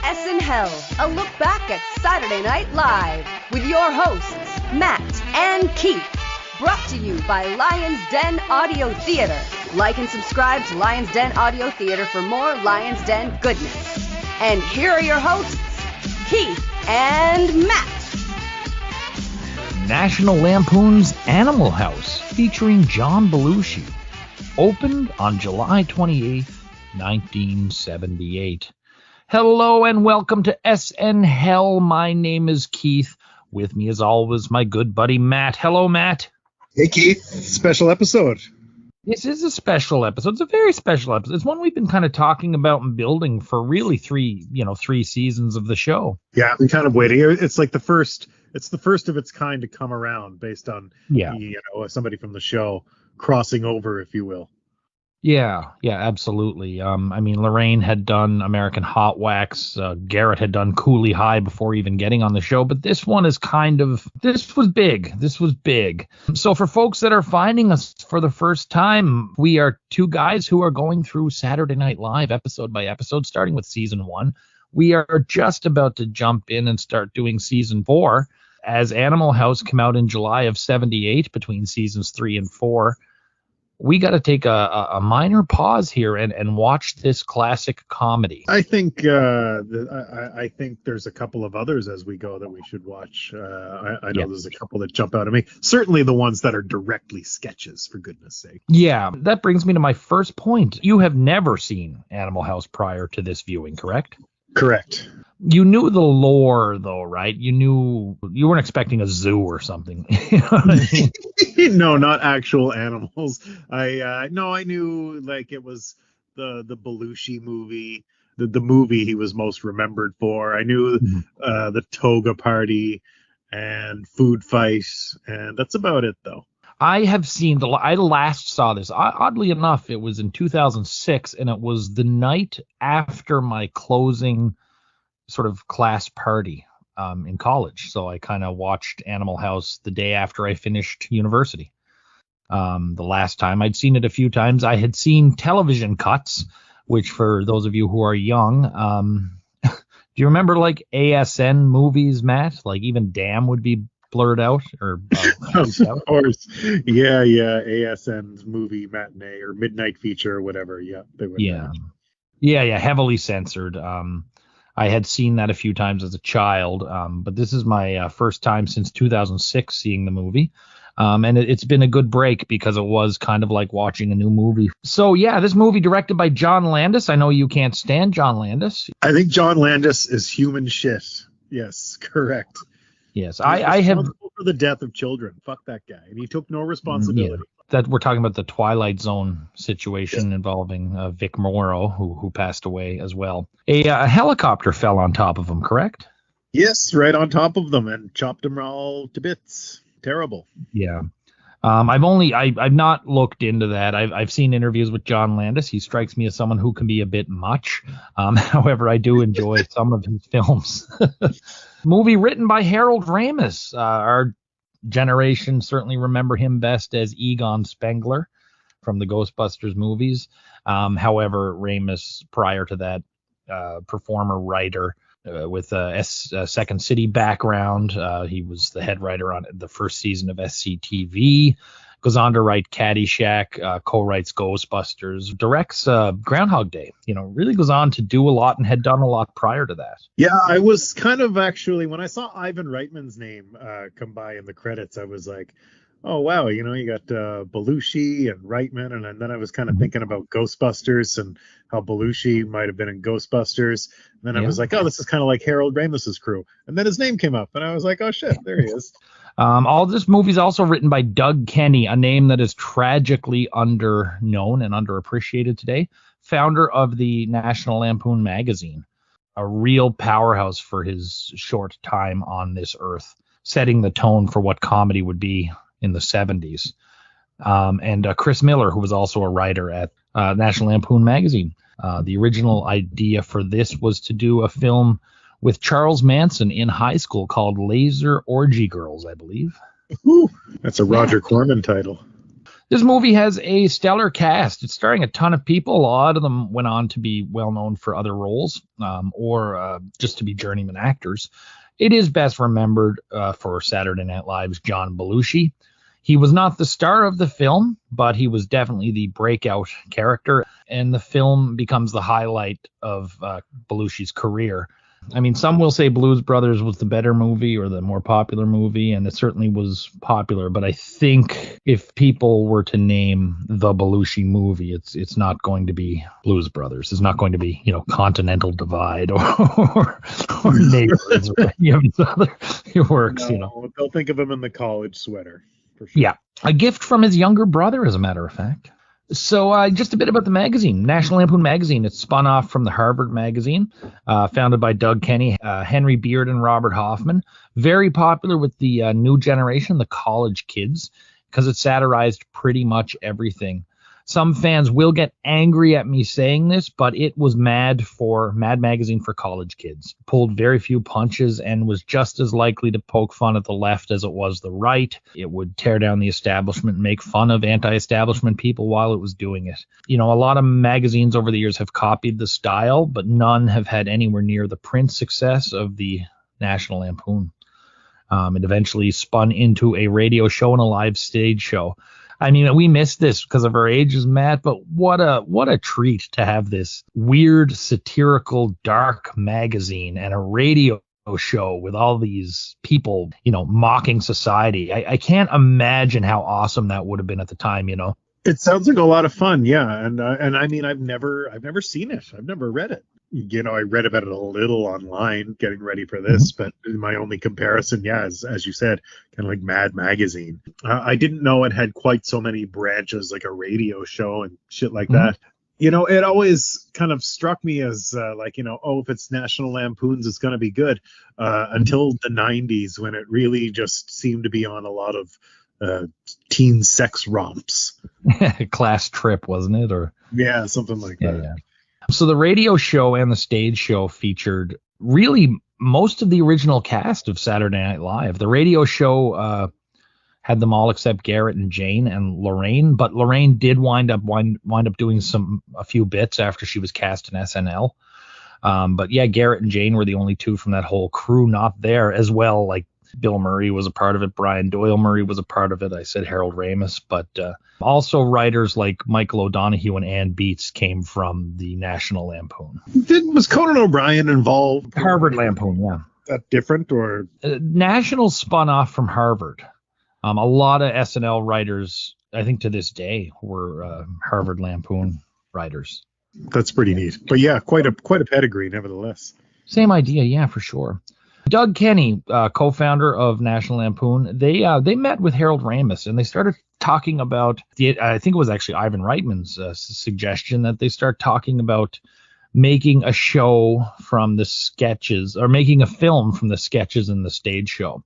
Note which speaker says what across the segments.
Speaker 1: SNL, a look back at Saturday Night Live with your hosts, Matt and Keith. Brought to you by Lion's Den Audio Theater. Like and subscribe to Lion's Den Audio Theater for more Lion's Den goodness. And here are your hosts, Keith and Matt.
Speaker 2: National Lampoon's Animal House, featuring John Belushi, opened on July 28th, 1978. Hello and welcome to SNL. My name is Keith. With me, as always, my good buddy Matt. Hello, Matt.
Speaker 3: Hey, Keith. Special episode.
Speaker 2: This is a special episode. It's a very special episode. It's one we've been kind of talking about and building for really three seasons of the show.
Speaker 3: Yeah, we kind of waiting. It's like the first of its kind to come around based on somebody from the show crossing over, if you will.
Speaker 2: Yeah, absolutely. Lorraine had done American Hot Wax. Garrett had done Cooley High before even getting on the show. But this one is this was big. So for folks that are finding us for the first time, we are two guys who are going through Saturday Night Live episode by episode, starting with season 1. We are just about to jump in and start doing season 4. As Animal House came out in July of 78 between seasons 3 and 4. We got to take a minor pause here and watch this classic comedy.
Speaker 3: I think I think there's a couple of others as we go that we should watch. I know there's a couple that jump out at me. Certainly the ones that are directly sketches, for goodness sake. Yeah,
Speaker 2: that brings me to my first point. You have never seen Animal House prior to this viewing, correct?
Speaker 3: Correct.
Speaker 2: You knew the lore, though, right? You weren't expecting a zoo or something. You know what I mean?
Speaker 3: No, not actual animals. I knew like it was the Belushi movie, the movie he was most remembered for. I knew the toga party and food fight, and that's about it, though.
Speaker 2: I last saw this. Oddly enough, it was in 2006, and it was the night after my closing sort of class party in college. So I kind of watched Animal House the day after I finished university. The last time I'd seen it a few times, I had seen television cuts, which for those of you who are young, do you remember like ASN movies, Matt? Like even Damn would be blurred out or
Speaker 3: of course. Yeah, ASN's movie matinee or midnight feature or whatever. Yeah, they would.
Speaker 2: Yeah, heavily censored. I had seen that a few times as a child, but this is my first time since 2006 seeing the movie. And it's been a good break because it was kind of like watching a new movie. So, yeah, this movie directed by John Landis. I know you can't stand John Landis.
Speaker 3: I think John Landis is human shit. Yes, correct.
Speaker 2: Yes, I have
Speaker 3: responsible for the death of children. Fuck that guy. And he took no responsibility.
Speaker 2: Yeah. That we're talking about the Twilight Zone situation involving Vic Morrow, who passed away as well. A helicopter fell on top of him, correct?
Speaker 3: Yes, right on top of them and chopped them all to bits. Terrible.
Speaker 2: Yeah. I've not looked into that. I've seen interviews with John Landis. He strikes me as someone who can be a bit much. However, I do enjoy some of his films. Movie written by Harold Ramis. Our generation certainly remember him best as Egon Spengler from the Ghostbusters movies. However, Ramis, prior to that, performer, writer with a Second City background. He was the head writer on the first season of SCTV. Goes on to write Caddyshack, co-writes Ghostbusters, directs Groundhog Day. Really goes on to do a lot and had done a lot prior to that.
Speaker 3: Yeah, I was kind of actually, when I saw Ivan Reitman's name come by in the credits, I was like, oh, wow, you got Belushi and Reitman. And then I was kind of thinking about Ghostbusters and how Belushi might have been in Ghostbusters. And then I was like, oh, this is kind of like Harold Ramis's crew. And then his name came up and I was like, oh, shit, there he is.
Speaker 2: All this movie is also written by Doug Kenny, a name that is tragically underknown and underappreciated today. Founder of the National Lampoon magazine, a real powerhouse for his short time on this earth, setting the tone for what comedy would be in the 70s. And Chris Miller, who was also a writer at National Lampoon magazine. The original idea for this was to do a film with Charles Manson in high school called Laser Orgy Girls, I believe.
Speaker 3: Ooh, that's a Roger Corman title.
Speaker 2: This movie has a stellar cast. It's starring a ton of people. A lot of them went on to be well known for other roles, or just to be journeyman actors. It is best remembered for Saturday Night Live's John Belushi. He was not the star of the film, but he was definitely the breakout character, and the film becomes the highlight of Belushi's career. I mean, some will say Blues Brothers was the better movie or the more popular movie, and it certainly was popular. But I think if people were to name the Belushi movie, it's not going to be Blues Brothers. It's not going to be, Continental Divide or Neighbors or any of these other works.
Speaker 3: No, they'll think of him in the college sweater. For sure.
Speaker 2: Yeah, a gift from his younger brother, as a matter of fact. So just a bit about the magazine. National Lampoon magazine. It's spun off from the Harvard magazine, founded by Doug Kenny, Henry Beard, and Robert Hoffman. Very popular with the new generation, the college kids, because it satirized pretty much everything. Some fans will get angry at me saying this, but it was Mad Magazine for college kids. Pulled very few punches and was just as likely to poke fun at the left as it was the right. It would tear down the establishment and make fun of anti-establishment people while it was doing it. A lot of magazines over the years have copied the style, but none have had anywhere near the print success of the National Lampoon. It eventually spun into a radio show and a live stage show. I mean, we missed this because of our ages, Matt, but what a treat to have this weird, satirical, dark magazine and a radio show with all these people, mocking society. I can't imagine how awesome that would have been at the time,
Speaker 3: It sounds like a lot of fun, yeah. And I mean, I've never seen it. I've never read it. I read about it a little online getting ready for this, but my only comparison, as you said, kind of like Mad Magazine. I didn't know it had quite so many branches, like a radio show and shit like that. It always kind of struck me as if it's National Lampoons, it's going to be good, until the 90s, when it really just seemed to be on a lot of teen sex romps.
Speaker 2: Class Trip, wasn't it? Or
Speaker 3: yeah, something like that.
Speaker 2: Yeah. So the radio show and the stage show featured really most of the original cast of Saturday Night Live. The radio show had them all except Garrett and Jane and Lorraine, but Lorraine did wind up doing a few bits after she was cast in SNL. But yeah, Garrett and Jane were the only two from that whole crew not there, as well. Like Bill Murray was a part of it. Brian Doyle Murray was a part of it. I said Harold Ramis, but also writers like Michael O'Donoghue and Ann Beats came from the National Lampoon.
Speaker 3: Was Conan O'Brien involved?
Speaker 2: Harvard Lampoon, yeah.
Speaker 3: That different, or?
Speaker 2: National spun off from Harvard. A lot of SNL writers, I think to this day, were Harvard Lampoon writers.
Speaker 3: That's pretty neat. But yeah, quite a pedigree, nevertheless.
Speaker 2: Same idea, yeah, for sure. Doug Kenny, co-founder of National Lampoon, they met with Harold Ramis and they started talking about I think it was actually Ivan Reitman's suggestion that they start talking about making a show from the sketches, or making a film from the sketches in the stage show.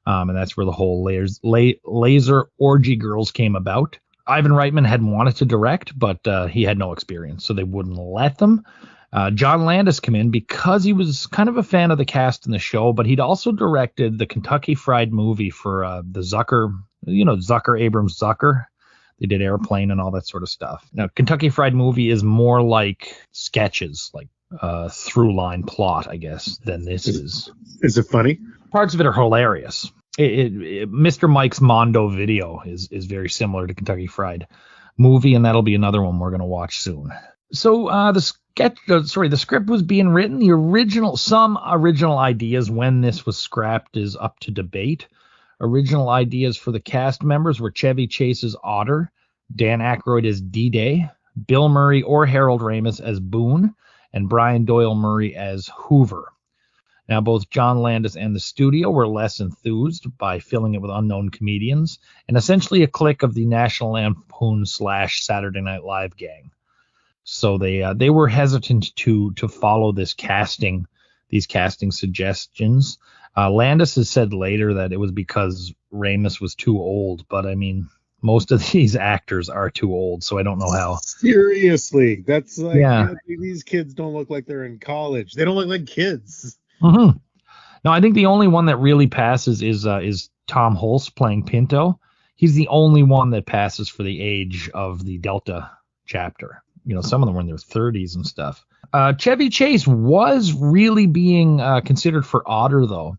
Speaker 2: And that's where the whole Laser Orgy Girls came about. Ivan Reitman had wanted to direct, but he had no experience, so they wouldn't let them. John Landis came in because he was kind of a fan of the cast in the show, but he'd also directed the Kentucky Fried Movie for the Zucker, Abrams Zucker. They did Airplane and all that sort of stuff. Now, Kentucky Fried Movie is more like sketches, like through line plot, I guess, than this is.
Speaker 3: Is it funny?
Speaker 2: Parts of it are hilarious. Mr. Mike's Mondo Video is very similar to Kentucky Fried Movie, and that'll be another one we're going to watch soon. So the script was being written. Some original ideas when this was scrapped is up to debate. Original ideas for the cast members were Chevy Chase as Otter, Dan Aykroyd as D-Day, Bill Murray or Harold Ramis as Boone, and Brian Doyle Murray as Hoover. Now, both John Landis and the studio were less enthused by filling it with unknown comedians, and essentially a clique of the National Lampoon / Saturday Night Live gang. So they were hesitant to follow these casting suggestions. Landis has said later that it was because Ramis was too old, but I mean, most of these actors are too old, so I don't know how.
Speaker 3: Seriously, that's like, these kids don't look like they're in college. They don't look like kids.
Speaker 2: Mm-hmm. No, I think the only one that really passes is Tom Hulse playing Pinto. he's the only one that passes for the age of the Delta chapter. You know, some of them were in their 30s and stuff. Chevy Chase was really being considered for Otter, though.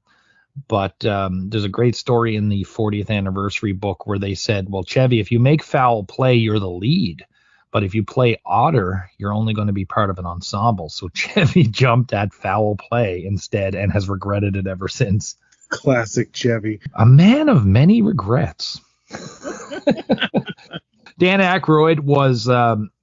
Speaker 2: But there's a great story in the 40th anniversary book where they said, well, Chevy, if you make foul play, you're the lead. But if you play Otter, you're only going to be part of an ensemble. So Chevy jumped at foul play instead and has regretted it ever since.
Speaker 3: Classic Chevy.
Speaker 2: A man of many regrets. Dan Aykroyd was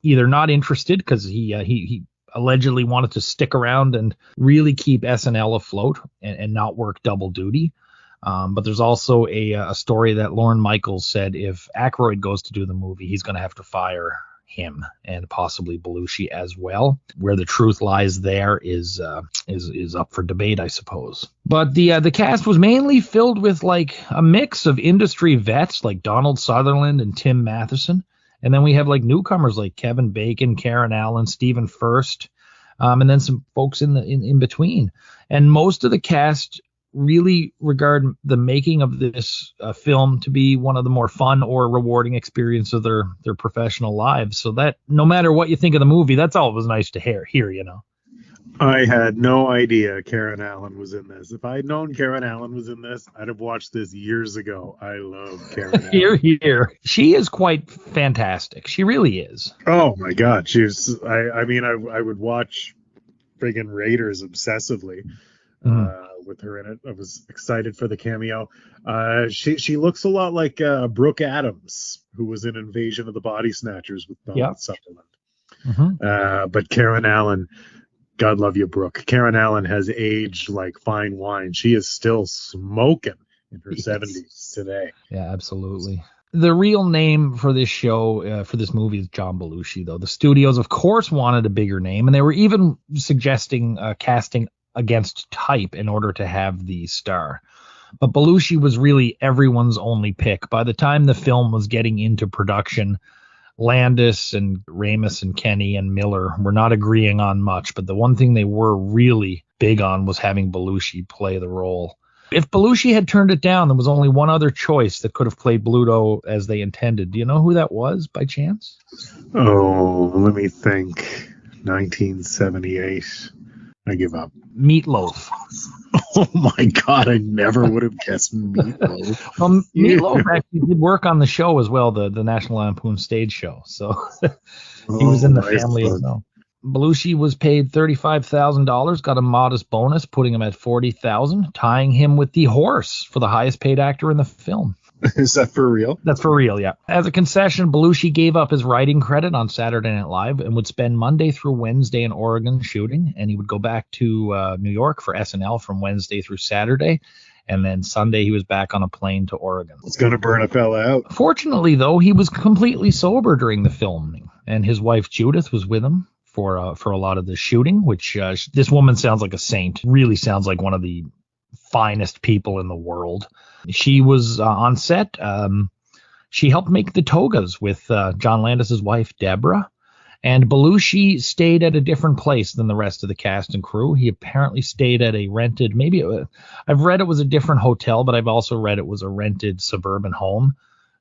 Speaker 2: either not interested because he allegedly wanted to stick around and really keep SNL afloat and not work double duty. But there's also a story that Lorne Michaels said if Aykroyd goes to do the movie, he's going to have to fire him and possibly Belushi as well. Where the truth lies there is up for debate, I suppose. But the cast was mainly filled with like a mix of industry vets like Donald Sutherland and Tim Matheson. And then we have like newcomers like Kevin Bacon, Karen Allen, Stephen Furst, and then some folks in between. And most of the cast really regard the making of this film to be one of the more fun or rewarding experiences of their professional lives. So that no matter what you think of the movie, that's always nice to hear, you know.
Speaker 3: I had no idea Karen Allen was in this. If I had known Karen Allen was in this, I'd have watched this years ago. I love Karen Allen.
Speaker 2: Here. She is quite fantastic. She really is.
Speaker 3: Oh my God. I would watch friggin' Raiders obsessively with her in it. I was excited for the cameo. She looks a lot like Brooke Adams, who was in Invasion of the Body Snatchers with Donald Sutherland.
Speaker 2: Mm-hmm.
Speaker 3: But Karen Allen, God love you, Brooke. Karen Allen has aged like fine wine. She is still smoking in her 70s today.
Speaker 2: Yeah, absolutely. The real name for this show, for this movie, is John Belushi, though. The studios, of course, wanted a bigger name, and they were even suggesting casting against type in order to have the star. But Belushi was really everyone's only pick. By the time the film was getting into production, Landis and Ramis and Kenny and Miller were not agreeing on much, but the one thing they were really big on was having Belushi play the role. If Belushi had turned it down, there was only one other choice that could have played Bluto as they intended. Do you know who that was, by chance?
Speaker 3: Oh, let me think. 1978. I give up.
Speaker 2: Meatloaf.
Speaker 3: Oh my God, I never would have guessed Meatloaf.
Speaker 2: Well, Meatloaf actually did work on the show as well, the National Lampoon stage show. So he was in the family as well. Belushi was paid $35,000, got a modest bonus, putting him at $40,000, tying him with the Horse for the highest paid actor in the film.
Speaker 3: Is that for real?
Speaker 2: That's for real, yeah. As a concession, Belushi gave up his writing credit on Saturday Night Live and would spend Monday through Wednesday in Oregon shooting, and he would go back to New York for SNL from Wednesday through Saturday, and then Sunday he was back on a plane to Oregon.
Speaker 3: It's going to burn a fella out.
Speaker 2: Fortunately, though, he was completely sober during the filming, and his wife Judith was with him for a lot of the shooting, which this woman sounds like a saint, really sounds like one of the finest people in the world. She was on set. She helped make the togas with John Landis's wife, Deborah. And Belushi stayed at a different place than the rest of the cast and crew. He apparently stayed at a rented, I've read it was a different hotel, but I've also read it was a rented suburban home.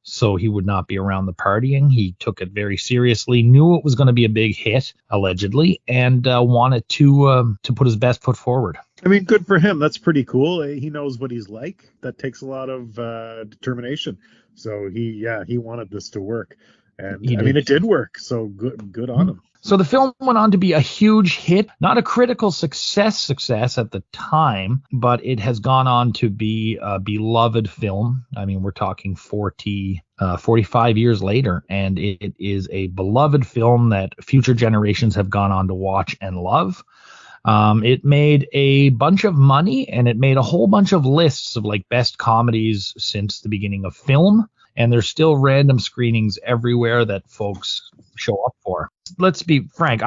Speaker 2: So he would not be around the partying. He took it very seriously, knew it was going to be a big hit, allegedly, and wanted to put his best foot forward.
Speaker 3: I mean, good for him. That's pretty cool. He knows what he's like. That takes a lot of determination. So he wanted this to work. And I mean, it did work. So good on him.
Speaker 2: So the film went on to be a huge hit, not a critical success at the time, but it has gone on to be a beloved film. I mean, we're talking 45 years later, and it is a beloved film that future generations have gone on to watch and love. It made a bunch of money, and it made a whole bunch of lists of like best comedies since the beginning of film. And there's still random screenings everywhere that folks show up for. Let's be frank.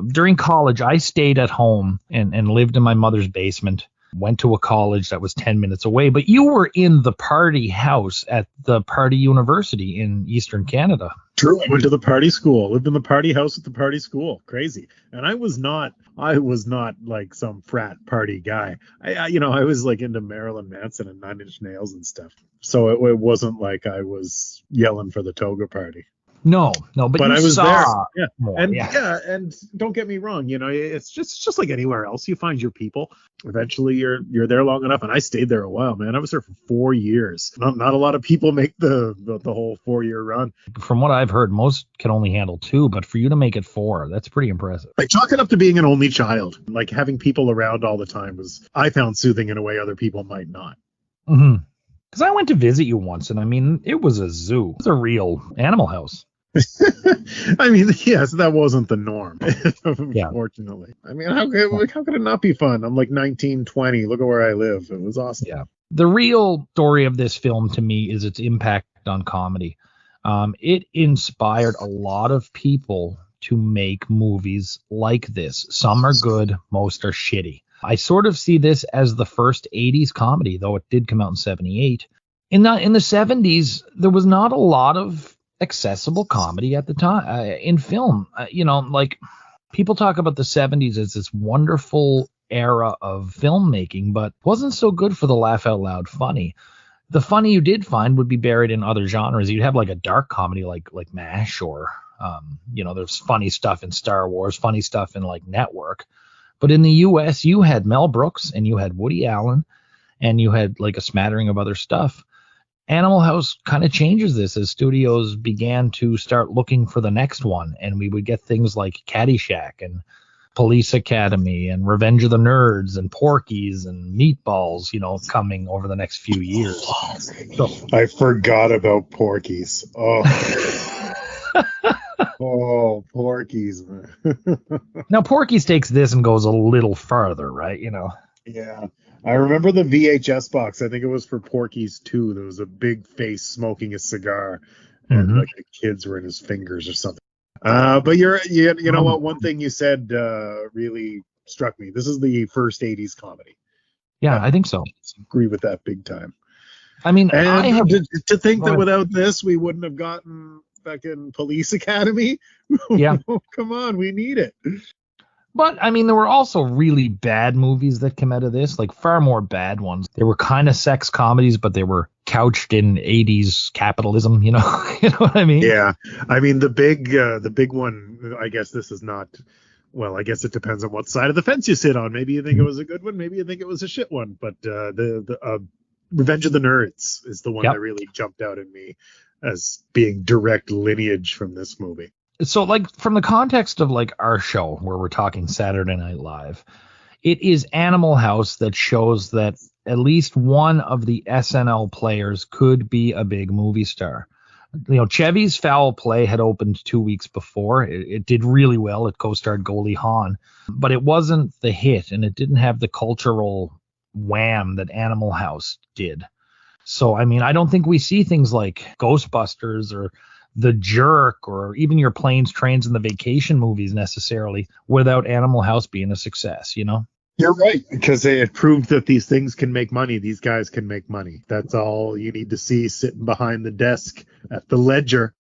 Speaker 2: During college, I stayed at home and lived in my mother's basement. went to a college that was 10 minutes away, but you were in the party house at the Party University in Eastern Canada.
Speaker 3: True. I went to the party school, lived in the party house at the party school. Crazy. And I was not like some frat party guy. I was like into Marilyn Manson and Nine Inch Nails and stuff. So it wasn't like I was yelling for the toga party.
Speaker 2: No, but
Speaker 3: I was
Speaker 2: saw
Speaker 3: there.
Speaker 2: more,
Speaker 3: And don't get me wrong, it's just like anywhere else. You find your people. Eventually you're there long enough, and I stayed there a while, man. I was there for 4 years. Not a lot of people make the whole 4-year run.
Speaker 2: From what I've heard, most can only handle 2, but for you to make it 4, that's pretty impressive.
Speaker 3: I chalk it up to being an only child. Like having people around all the time I found soothing in a way other people might not.
Speaker 2: Mm-hmm. Because I went to visit you once, and I mean, it was a zoo. It was a real animal house.
Speaker 3: I mean, yes, that wasn't the norm, unfortunately. I mean, how could it not be fun? I'm like 19, 20. Look at where I live. It was awesome.
Speaker 2: Yeah. The real story of this film to me is its impact on comedy. It inspired a lot of people to make movies like this. Some are good, most are shitty. I sort of see this as the first 80s comedy, though it did come out in 78. In the 70s, there was not a lot of accessible comedy at the time in film. Like people talk about the 70s as this wonderful era of filmmaking, but wasn't so good for the laugh out loud funny. The funny you did find would be buried in other genres. You'd have like a dark comedy like MASH, or there's funny stuff in Star Wars, funny stuff in like Network. But in the US, you had Mel Brooks and you had Woody Allen and you had like a smattering of other stuff. Animal House kind of changes this as studios began to start looking for the next one, and we would get things like Caddyshack and Police Academy and Revenge of the Nerds and Porky's and Meatballs, coming over the next few years. So,
Speaker 3: I forgot about Porky's. Oh, oh, Porky's, man.
Speaker 2: Now Porky's takes this and goes a little farther, right?
Speaker 3: Yeah. I remember the VHS box. I think it was for Porky's 2. There was a big face smoking a cigar, and like the kids were in his fingers or something. But you know what? One thing you said really struck me. This is the first 80s comedy.
Speaker 2: Yeah, I think so.
Speaker 3: I agree with that big time.
Speaker 2: I mean,
Speaker 3: to think that without this, we wouldn't have gotten fucking Police Academy.
Speaker 2: Yeah.
Speaker 3: Come on, we need it.
Speaker 2: But, I mean, there were also really bad movies that came out of this, like far more bad ones. They were kind of sex comedies, but they were couched in 80s capitalism, you know what I mean?
Speaker 3: Yeah. I mean, the big one, I guess this is not, well, I guess it depends on what side of the fence you sit on. Maybe you think it was a good one, maybe you think it was a shit one, but the Revenge of the Nerds is the one that really jumped out at me as being direct lineage from this movie.
Speaker 2: So, like, from the context of, like, our show, where we're talking Saturday Night Live, it is Animal House that shows that at least one of the SNL players could be a big movie star. Chevy's Foul Play had opened 2 weeks before. It did really well. It co-starred Goldie Hawn. But it wasn't the hit, and it didn't have the cultural wham that Animal House did. So, I mean, I don't think we see things like Ghostbusters or The Jerk or even your Planes, Trains, and the Vacation movies necessarily without Animal House being a success,
Speaker 3: You're right, because it proved that these things can make money. These guys can make money. That's all you need to see sitting behind the desk at the ledger.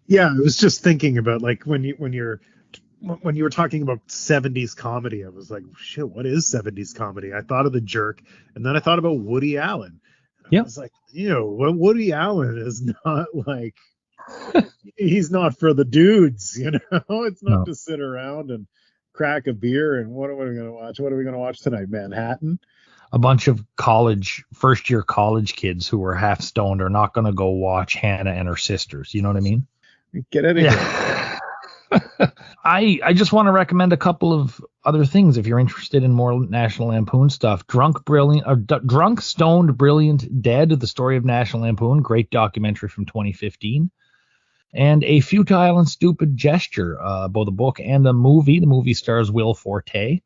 Speaker 3: Yeah, I was just thinking about, like, when you were talking about 70s comedy, I was like, shit, what is 70s comedy? I thought of The Jerk, and then I thought about Woody Allen. I was like, Woody Allen is not like, he's not for the dudes, It's not to sit around and crack a beer and what are we going to watch? What are we going to watch tonight? Manhattan?
Speaker 2: A bunch of first-year college kids who were half stoned are not going to go watch Hannah and her sisters. You know what I mean?
Speaker 3: Get out of here.
Speaker 2: I just want to recommend a couple of other things if you're interested in more National Lampoon stuff. Drunk, Stoned, Brilliant, Dead, The Story of National Lampoon, great documentary from 2015. And A Futile and Stupid Gesture, both the book and the movie. The movie stars Will Forte.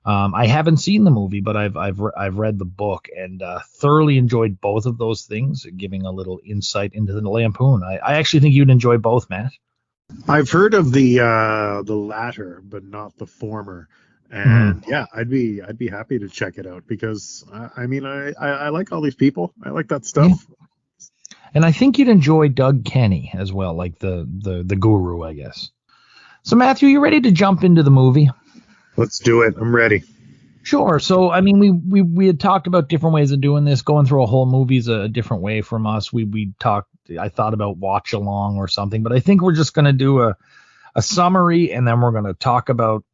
Speaker 2: I haven't seen the movie, but I've read the book and thoroughly enjoyed both of those things, giving a little insight into the Lampoon. I actually think you'd enjoy both, Matt.
Speaker 3: I've heard of the latter, but not the former. And yeah, I'd be happy to check it out because I like all these people. I like that stuff.
Speaker 2: Yeah. And I think you'd enjoy Doug Kenny as well, like the guru, I guess. So Matthew, you ready to jump into the movie?
Speaker 3: Let's do it. I'm ready.
Speaker 2: Sure. So, I mean, we had talked about different ways of doing this. Going through a whole movie's a different way from us. I thought about watch along or something, but I think we're just going to do a summary, and then we're going to talk about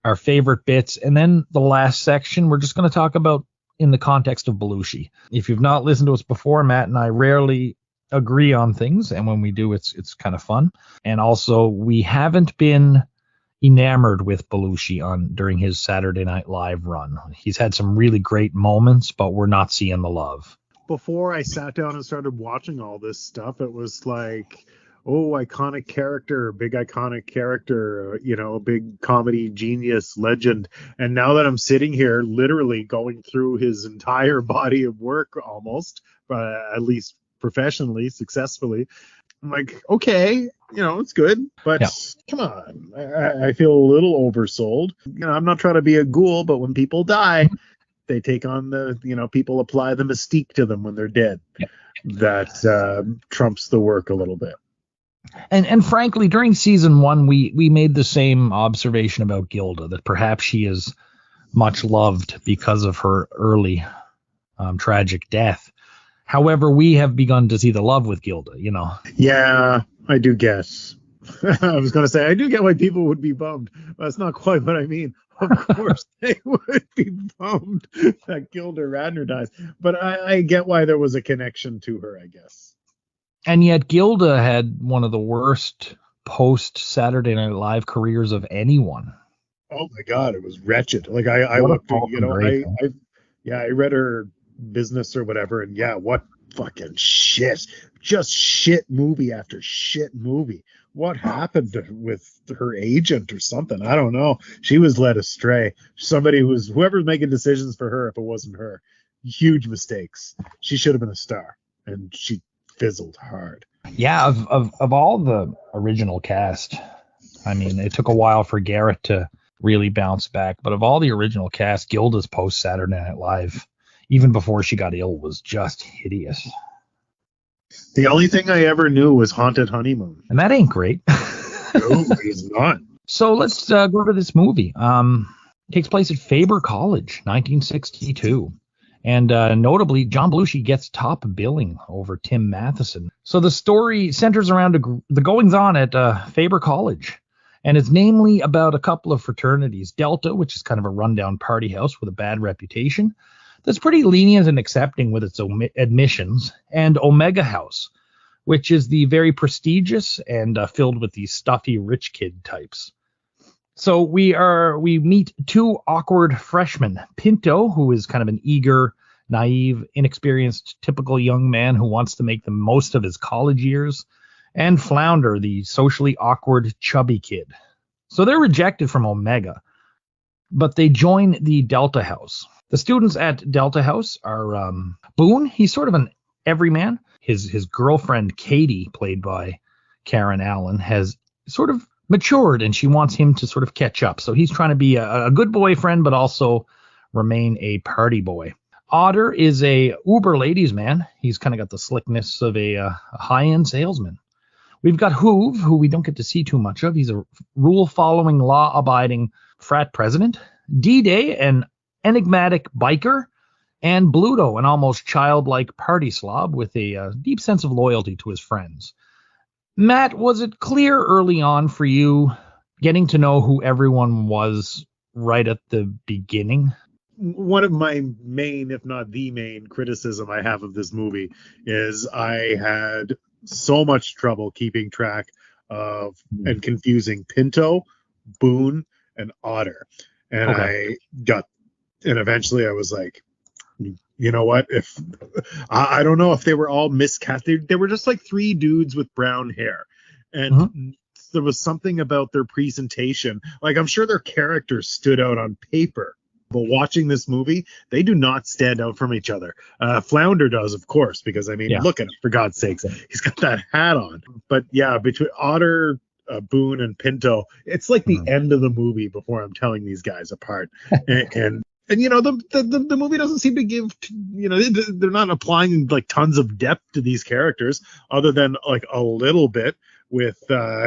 Speaker 2: our favorite bits. And then the last section, we're just going to talk about in the context of Belushi. If you've not listened to us before, Matt and I rarely agree on things, and when we do, it's kind of fun. And also, we haven't been enamored with Belushi during his Saturday Night Live run. He's had some really great moments, but we're not seeing the love.
Speaker 3: Before I sat down and started watching all this stuff, it was like, oh, iconic character, big iconic character, big comedy genius legend. And now that I'm sitting here literally going through his entire body of work almost, at least professionally, successfully, I'm like, okay, it's good, but come on. I feel a little oversold. I'm not trying to be a ghoul, but when people die, they take on people apply the mystique to them when they're dead. Yeah. That trumps the work a little bit.
Speaker 2: And frankly, during season 1, we made the same observation about Gilda, that perhaps she is much loved because of her early tragic death. However, we have begun to see the love with Gilda,
Speaker 3: Yeah, I do guess. I was going to say, I do get why people would be bummed. That's not quite what I mean. Of course, they would be bummed that Gilda Radner dies. But I get why there was a connection to her, I guess.
Speaker 2: And yet Gilda had one of the worst post-Saturday Night Live careers of anyone.
Speaker 3: Oh, my God. It was wretched. Like, I looked, I read her business or whatever, and what fucking shit. Just shit movie after shit movie. What happened with her agent or something? I don't know. She was led astray. Whoever's making decisions for her, if it wasn't her, huge mistakes. She should have been a star, and she fizzled hard.
Speaker 2: Yeah, of all the original cast, I mean, it took a while for Garrett to really bounce back, but of all the original cast, Gilda's post Saturday Night Live, even before she got ill, was just hideous.
Speaker 3: The only thing I ever knew was Haunted Honeymoon.
Speaker 2: And that ain't great.
Speaker 3: No, it's not.
Speaker 2: So let's go to this movie. It takes place at Faber College, 1962. And notably, John Belushi gets top billing over Tim Matheson. So the story centers around the goings-on at Faber College. And it's namely about a couple of fraternities. Delta, which is kind of a rundown party house with a bad reputation, that's pretty lenient and accepting with its admissions, and Omega House, which is the very prestigious and filled with these stuffy rich kid types. So we meet two awkward freshmen, Pinto, who is kind of an eager, naive, inexperienced, typical young man who wants to make the most of his college years, and Flounder, the socially awkward, chubby kid. So they're rejected from Omega, but they join the Delta House. The students at Delta House are Boone. He's sort of an everyman. His girlfriend, Katie, played by Karen Allen, has sort of matured, and she wants him to sort of catch up. So he's trying to be a good boyfriend, but also remain a party boy. Otter is a uber ladies man. He's kind of got the slickness of a high-end salesman. We've got Hoove, who we don't get to see too much of. He's a rule-following, law-abiding frat president. D-Day, an enigmatic biker, and Bluto, an almost childlike party slob with a deep sense of loyalty to his friends. Matt, was it clear early on for you getting to know who everyone was right at the beginning?
Speaker 3: One of my main, if not the main, criticism I have of this movie is I had so much trouble keeping track of and confusing Pinto, Boone, and Otter. And and eventually I was like, you know what? If I don't know if they were all miscast. They were just like three dudes with brown hair. And there was something about their presentation. Like, I'm sure their characters stood out on paper, but watching this movie, they do not stand out from each other. Flounder does, of course, because, look at him, for God's sakes. He's got that hat on. But yeah, between Otter Boone and Pinto, it's like the end of the movie before I'm telling these guys apart. And you know, the movie doesn't seem to give, you know, they're not applying like tons of depth to these characters other than like a little bit with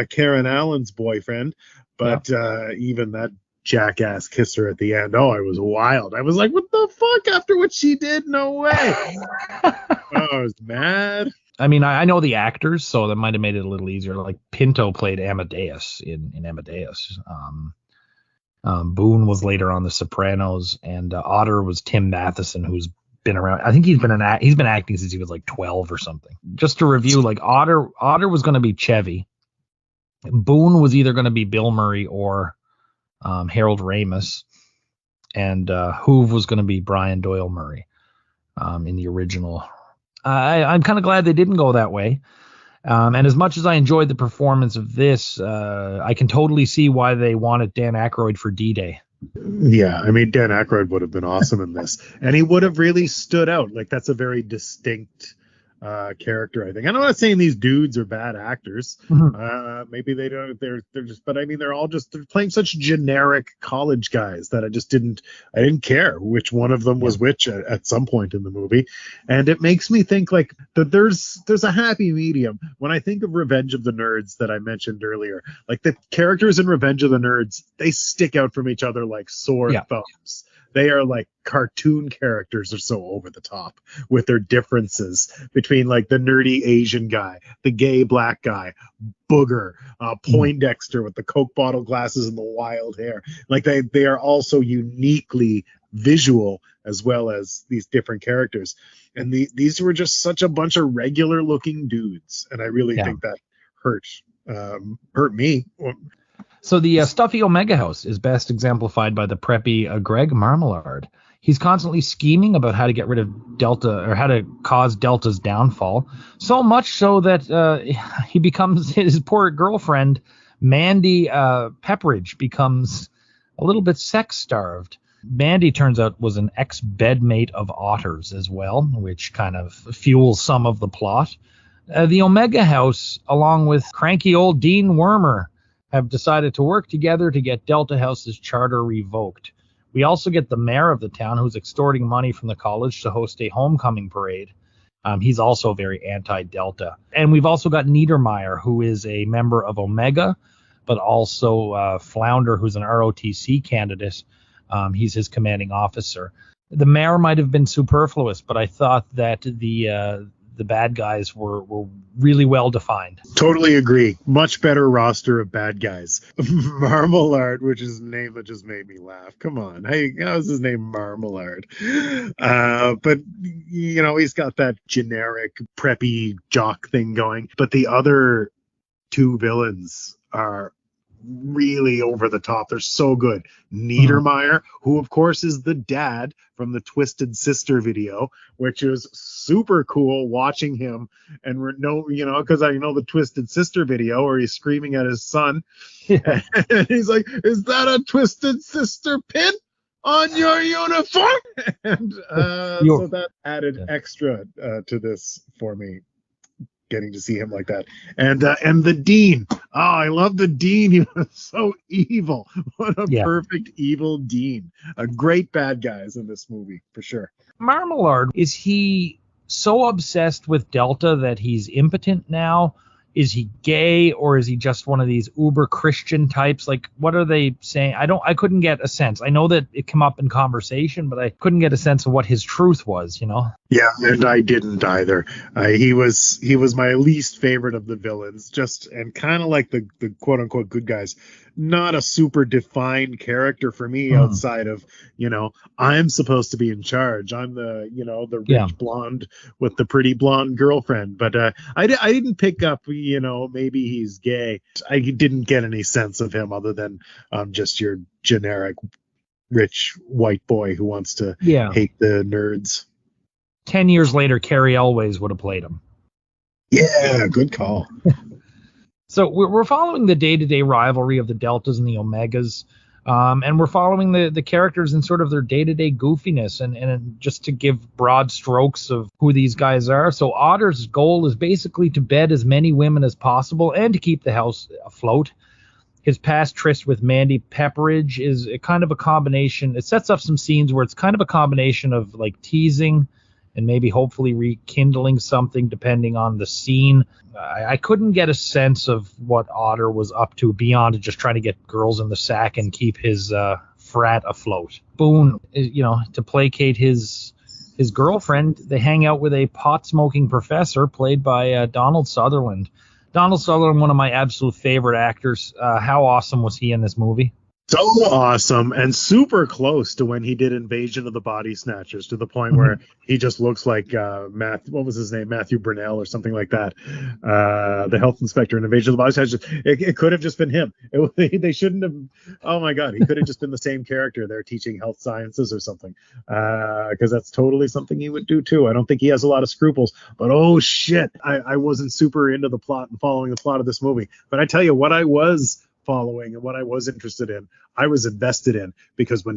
Speaker 3: Karen Allen's boyfriend. But even that jackass kisser at the end, oh, I was wild. I was like, what the fuck? After what she did? No way. I was mad.
Speaker 2: I mean, I know the actors, so that might have made it a little easier. Like Pinto played Amadeus in Amadeus. Boone was later on The Sopranos, and Otter was Tim Matheson, who's been around. I think he's been acting since he was like 12 or something. Just to review, like Otter was going to be Chevy. Boone was either going to be Bill Murray or Harold Ramis, and Hoove was going to be Brian Doyle Murray in the original. I'm kind of glad they didn't go that way. And as much as I enjoyed the performance of this, I can totally see why they wanted Dan Aykroyd for D-Day.
Speaker 3: Yeah, I mean, Dan Aykroyd would have been awesome in this. And he would have really stood out. Like, that's a very distinct character, I think. I'm not saying these dudes are bad actors. Maybe they don't. They're just. But I mean, they're playing such generic college guys that I didn't care which one of them was which at some point in the movie. And it makes me think like that there's a happy medium. When I think of Revenge of the Nerds that I mentioned earlier, like the characters in Revenge of the Nerds, they stick out from each other like sore thumbs. They are like cartoon characters, are so over the top with their differences between like the nerdy Asian guy, the gay black guy, Booger, Poindexter with the Coke bottle glasses and the wild hair. Like they are also uniquely visual as well as these different characters. And these were just such a bunch of regular looking dudes. And I really think that hurt me.
Speaker 2: So the stuffy Omega House is best exemplified by the preppy Greg Marmalard. He's constantly scheming about how to get rid of Delta or how to cause Delta's downfall. So much so that he becomes his poor girlfriend, Mandy Pepperidge, becomes a little bit sex starved. Mandy turns out was an ex-bedmate of Otter's as well, which kind of fuels some of the plot. The Omega House, along with cranky old Dean Wormer, have decided to work together to get Delta House's charter revoked. We also get the mayor of the town, who's extorting money from the college to host a homecoming parade. He's also very anti-Delta. And we've also got Niedermeyer, who is a member of Omega, but also Flounder, who's an ROTC candidate. He's his commanding officer. The mayor might have been superfluous, but I thought that the bad guys were really well defined.
Speaker 3: Totally agree. Much better roster of bad guys. Marmalard, which is a name that just made me laugh. Come on. How's his name Marmalard? But, you know, he's got that generic preppy jock thing going. But the other two villains are really over the top. They're so good. Niedermeyer, who of course is the dad from the Twisted Sister video, which is super cool watching him and because I know the Twisted Sister video where he's screaming at his son. And he's like, is that a Twisted Sister pin on your uniform? And so that added extra to this for me, getting to see him like that. And the Dean. Oh, I love the Dean. He was so evil. What a perfect evil Dean. A great bad guys in this movie, for sure.
Speaker 2: Marmalard, is he so obsessed with Delta that he's impotent now? Is he gay, or is he just one of these uber Christian types? Like, what are they saying? I couldn't get a sense. I know that it came up in conversation, but I couldn't get a sense of what his truth was, you know?
Speaker 3: Yeah, and I didn't either. He was my least favorite of the villains, and kind of like the quote unquote good guys. Not a super defined character for me outside of, I'm supposed to be in charge. I'm the rich blonde with the pretty blonde girlfriend. But I didn't pick up, maybe he's gay. I didn't get any sense of him other than just your generic rich white boy who wants to hate the nerds.
Speaker 2: 10 years later, Cary Elwes would have played him.
Speaker 3: Yeah, good call.
Speaker 2: So we're following the day-to-day rivalry of the Deltas and the Omegas. And we're following the characters in sort of their day-to-day goofiness and just to give broad strokes of who these guys are. So Otter's goal is basically to bed as many women as possible and to keep the house afloat. His past tryst with Mandy Pepperidge is a kind of a combination. It sets up some scenes where it's kind of a combination of like teasing and maybe hopefully rekindling something depending on the scene. I couldn't get a sense of what Otter was up to beyond just trying to get girls in the sack and keep his frat afloat. Boone, to placate his girlfriend, they hang out with a pot-smoking professor played by Donald Sutherland. Donald Sutherland, one of my absolute favorite actors. How awesome was he in this movie?
Speaker 3: So awesome and super close to when he did Invasion of the Body Snatchers, to the point where he just looks like what was his name? Matthew Brunell or something like that. The health inspector in Invasion of the Body Snatchers. It could have just been him. They shouldn't have. Oh my God, he could have just been the same character there teaching health sciences or something. Because that's totally something he would do too. I don't think he has a lot of scruples. But oh shit, I wasn't super into the plot and following the plot of this movie. But I tell you what, I was following and what I was interested in, I was invested in, because when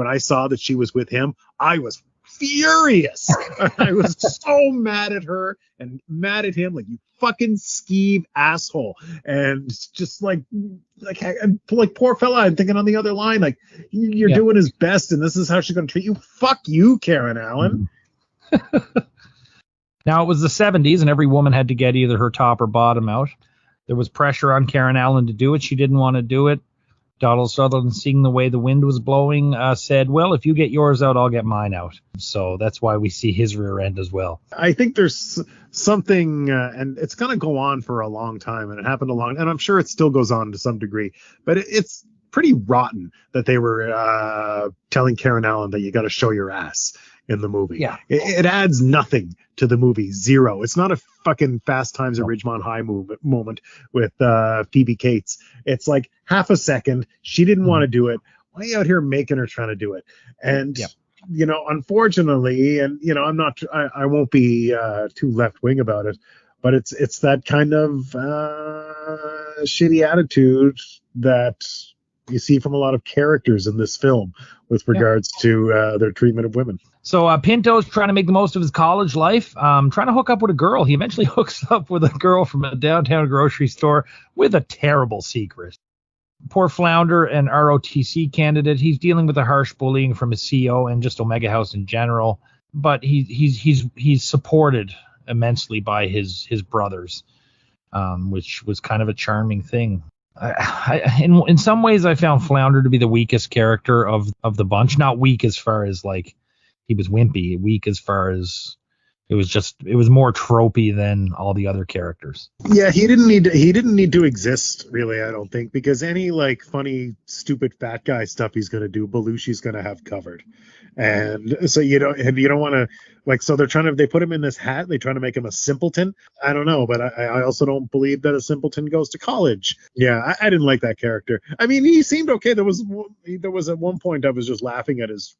Speaker 3: I saw that she was with him, I was furious. I was so mad at her and mad at him, like, you fucking skeeve asshole. And just like poor fella, I'm thinking on the other line, like, you're doing his best and this is how she's going to treat you. Fuck you, Karen Allen.
Speaker 2: Now, it was the 70s and every woman had to get either her top or bottom out. There was pressure on Karen Allen to do it. She didn't want to do it. Donald Sutherland, seeing the way the wind was blowing, said, well, if you get yours out, I'll get mine out. So that's why we see his rear end as well.
Speaker 3: I think there's something, and it's going to go on for a long time, and it happened and I'm sure it still goes on to some degree, but it's pretty rotten that they were telling Karen Allen that you got to show your ass in the movie.
Speaker 2: Yeah.
Speaker 3: It adds nothing to the movie. Zero. It's not a fucking Fast Times at Ridgemont High moment with Phoebe Cates. It's like half a second. She didn't want to do it. Why are you out here making her trying to do it? And, unfortunately, and, I won't be too left wing about it, but it's that kind of shitty attitude that you see from a lot of characters in this film with regards to their treatment of women.
Speaker 2: So Pinto's trying to make the most of his college life, trying to hook up with a girl. He eventually hooks up with a girl from a downtown grocery store with a terrible secret. Poor Flounder, an ROTC candidate, he's dealing with the harsh bullying from his CEO and just Omega House in general. But he's supported immensely by his brothers, which was kind of a charming thing. In some ways, I found Flounder to be the weakest character of the bunch. Not weak as far as like he was wimpy, weak as far as it was more tropey than all the other characters.
Speaker 3: Yeah, he didn't need to exist, really, I don't think, because any like funny, stupid fat guy stuff he's gonna do, Belushi's gonna have covered. And so you don't want to, like, so they put him in this hat, they try to make him a simpleton. I don't know, but I also don't believe that a simpleton goes to college. Yeah, I didn't like that character. I mean, he seemed okay. There was at one point I was just laughing at his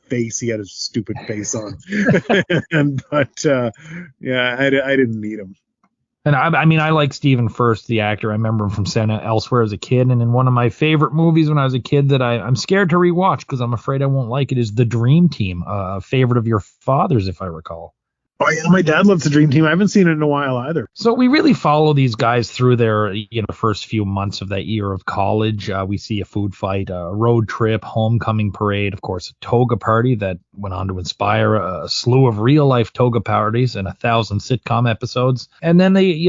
Speaker 3: face. He had his stupid face on. I didn't need him.
Speaker 2: And I mean, I like Stephen Furst, the actor. I remember him from SNL Elsewhere as a kid. And in one of my favorite movies when I was a kid that I'm scared to rewatch because I'm afraid I won't like it is The Dream Team, a favorite of your father's, if I recall.
Speaker 3: Oh, yeah, my dad loves The Dream Team. I haven't seen it in a while either.
Speaker 2: So we really follow these guys through their first few months of that year of college. We see a food fight, a road trip, homecoming parade, of course, a toga party that went on to inspire a slew of real-life toga parties and 1,000 sitcom episodes. And then they,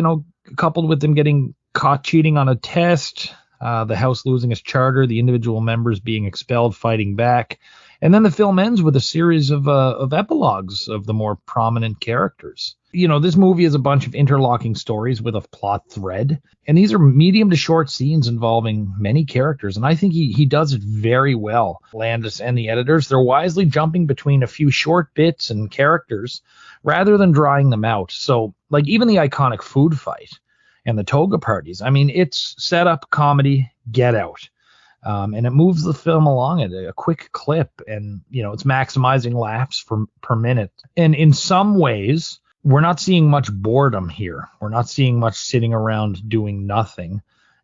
Speaker 2: coupled with them getting caught cheating on a test, the house losing its charter, the individual members being expelled, fighting back. And then the film ends with a series of epilogues of the more prominent characters. This movie is a bunch of interlocking stories with a plot thread. And these are medium to short scenes involving many characters. And I think he does it very well. Landis and the editors, they're wisely jumping between a few short bits and characters rather than drawing them out. So, like, even the iconic food fight and the toga parties, I mean, it's setup, comedy, get out. And it moves the film along at a quick clip, and it's maximizing laughs per minute. And in some ways, we're not seeing much boredom here. We're not seeing much sitting around doing nothing.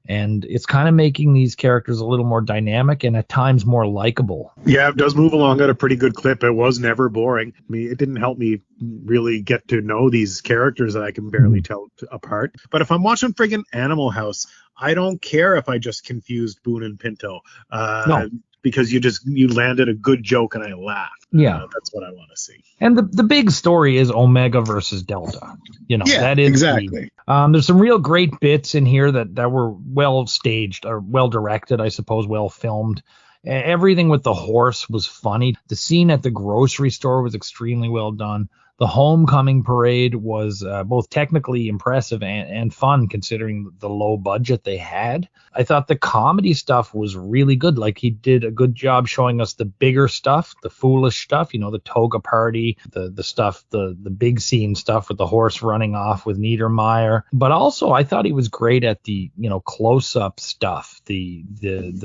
Speaker 2: And it's kind of making these characters a little more dynamic and at times more likable.
Speaker 3: Yeah, it does move along at a pretty good clip. It was never boring. I mean, it didn't help me really get to know these characters that I can barely tell apart. But if I'm watching friggin' Animal House, I don't care if I just confused Boone and Pinto.
Speaker 2: No.
Speaker 3: Because you landed a good joke and I laughed.
Speaker 2: Yeah.
Speaker 3: That's what I want to see.
Speaker 2: And the big story is Omega versus Delta. That is
Speaker 3: exactly.
Speaker 2: There's some real great bits in here that were well staged or well directed, I suppose, well filmed. Everything with the horse was funny. The scene at the grocery store was extremely well done. The homecoming parade was both technically impressive and fun, considering the low budget they had. I thought the comedy stuff was really good. Like, he did a good job showing us the bigger stuff, the foolish stuff, the toga party, the stuff, the big scene stuff with the horse running off with Niedermeyer. But also, I thought he was great at the close-up stuff, the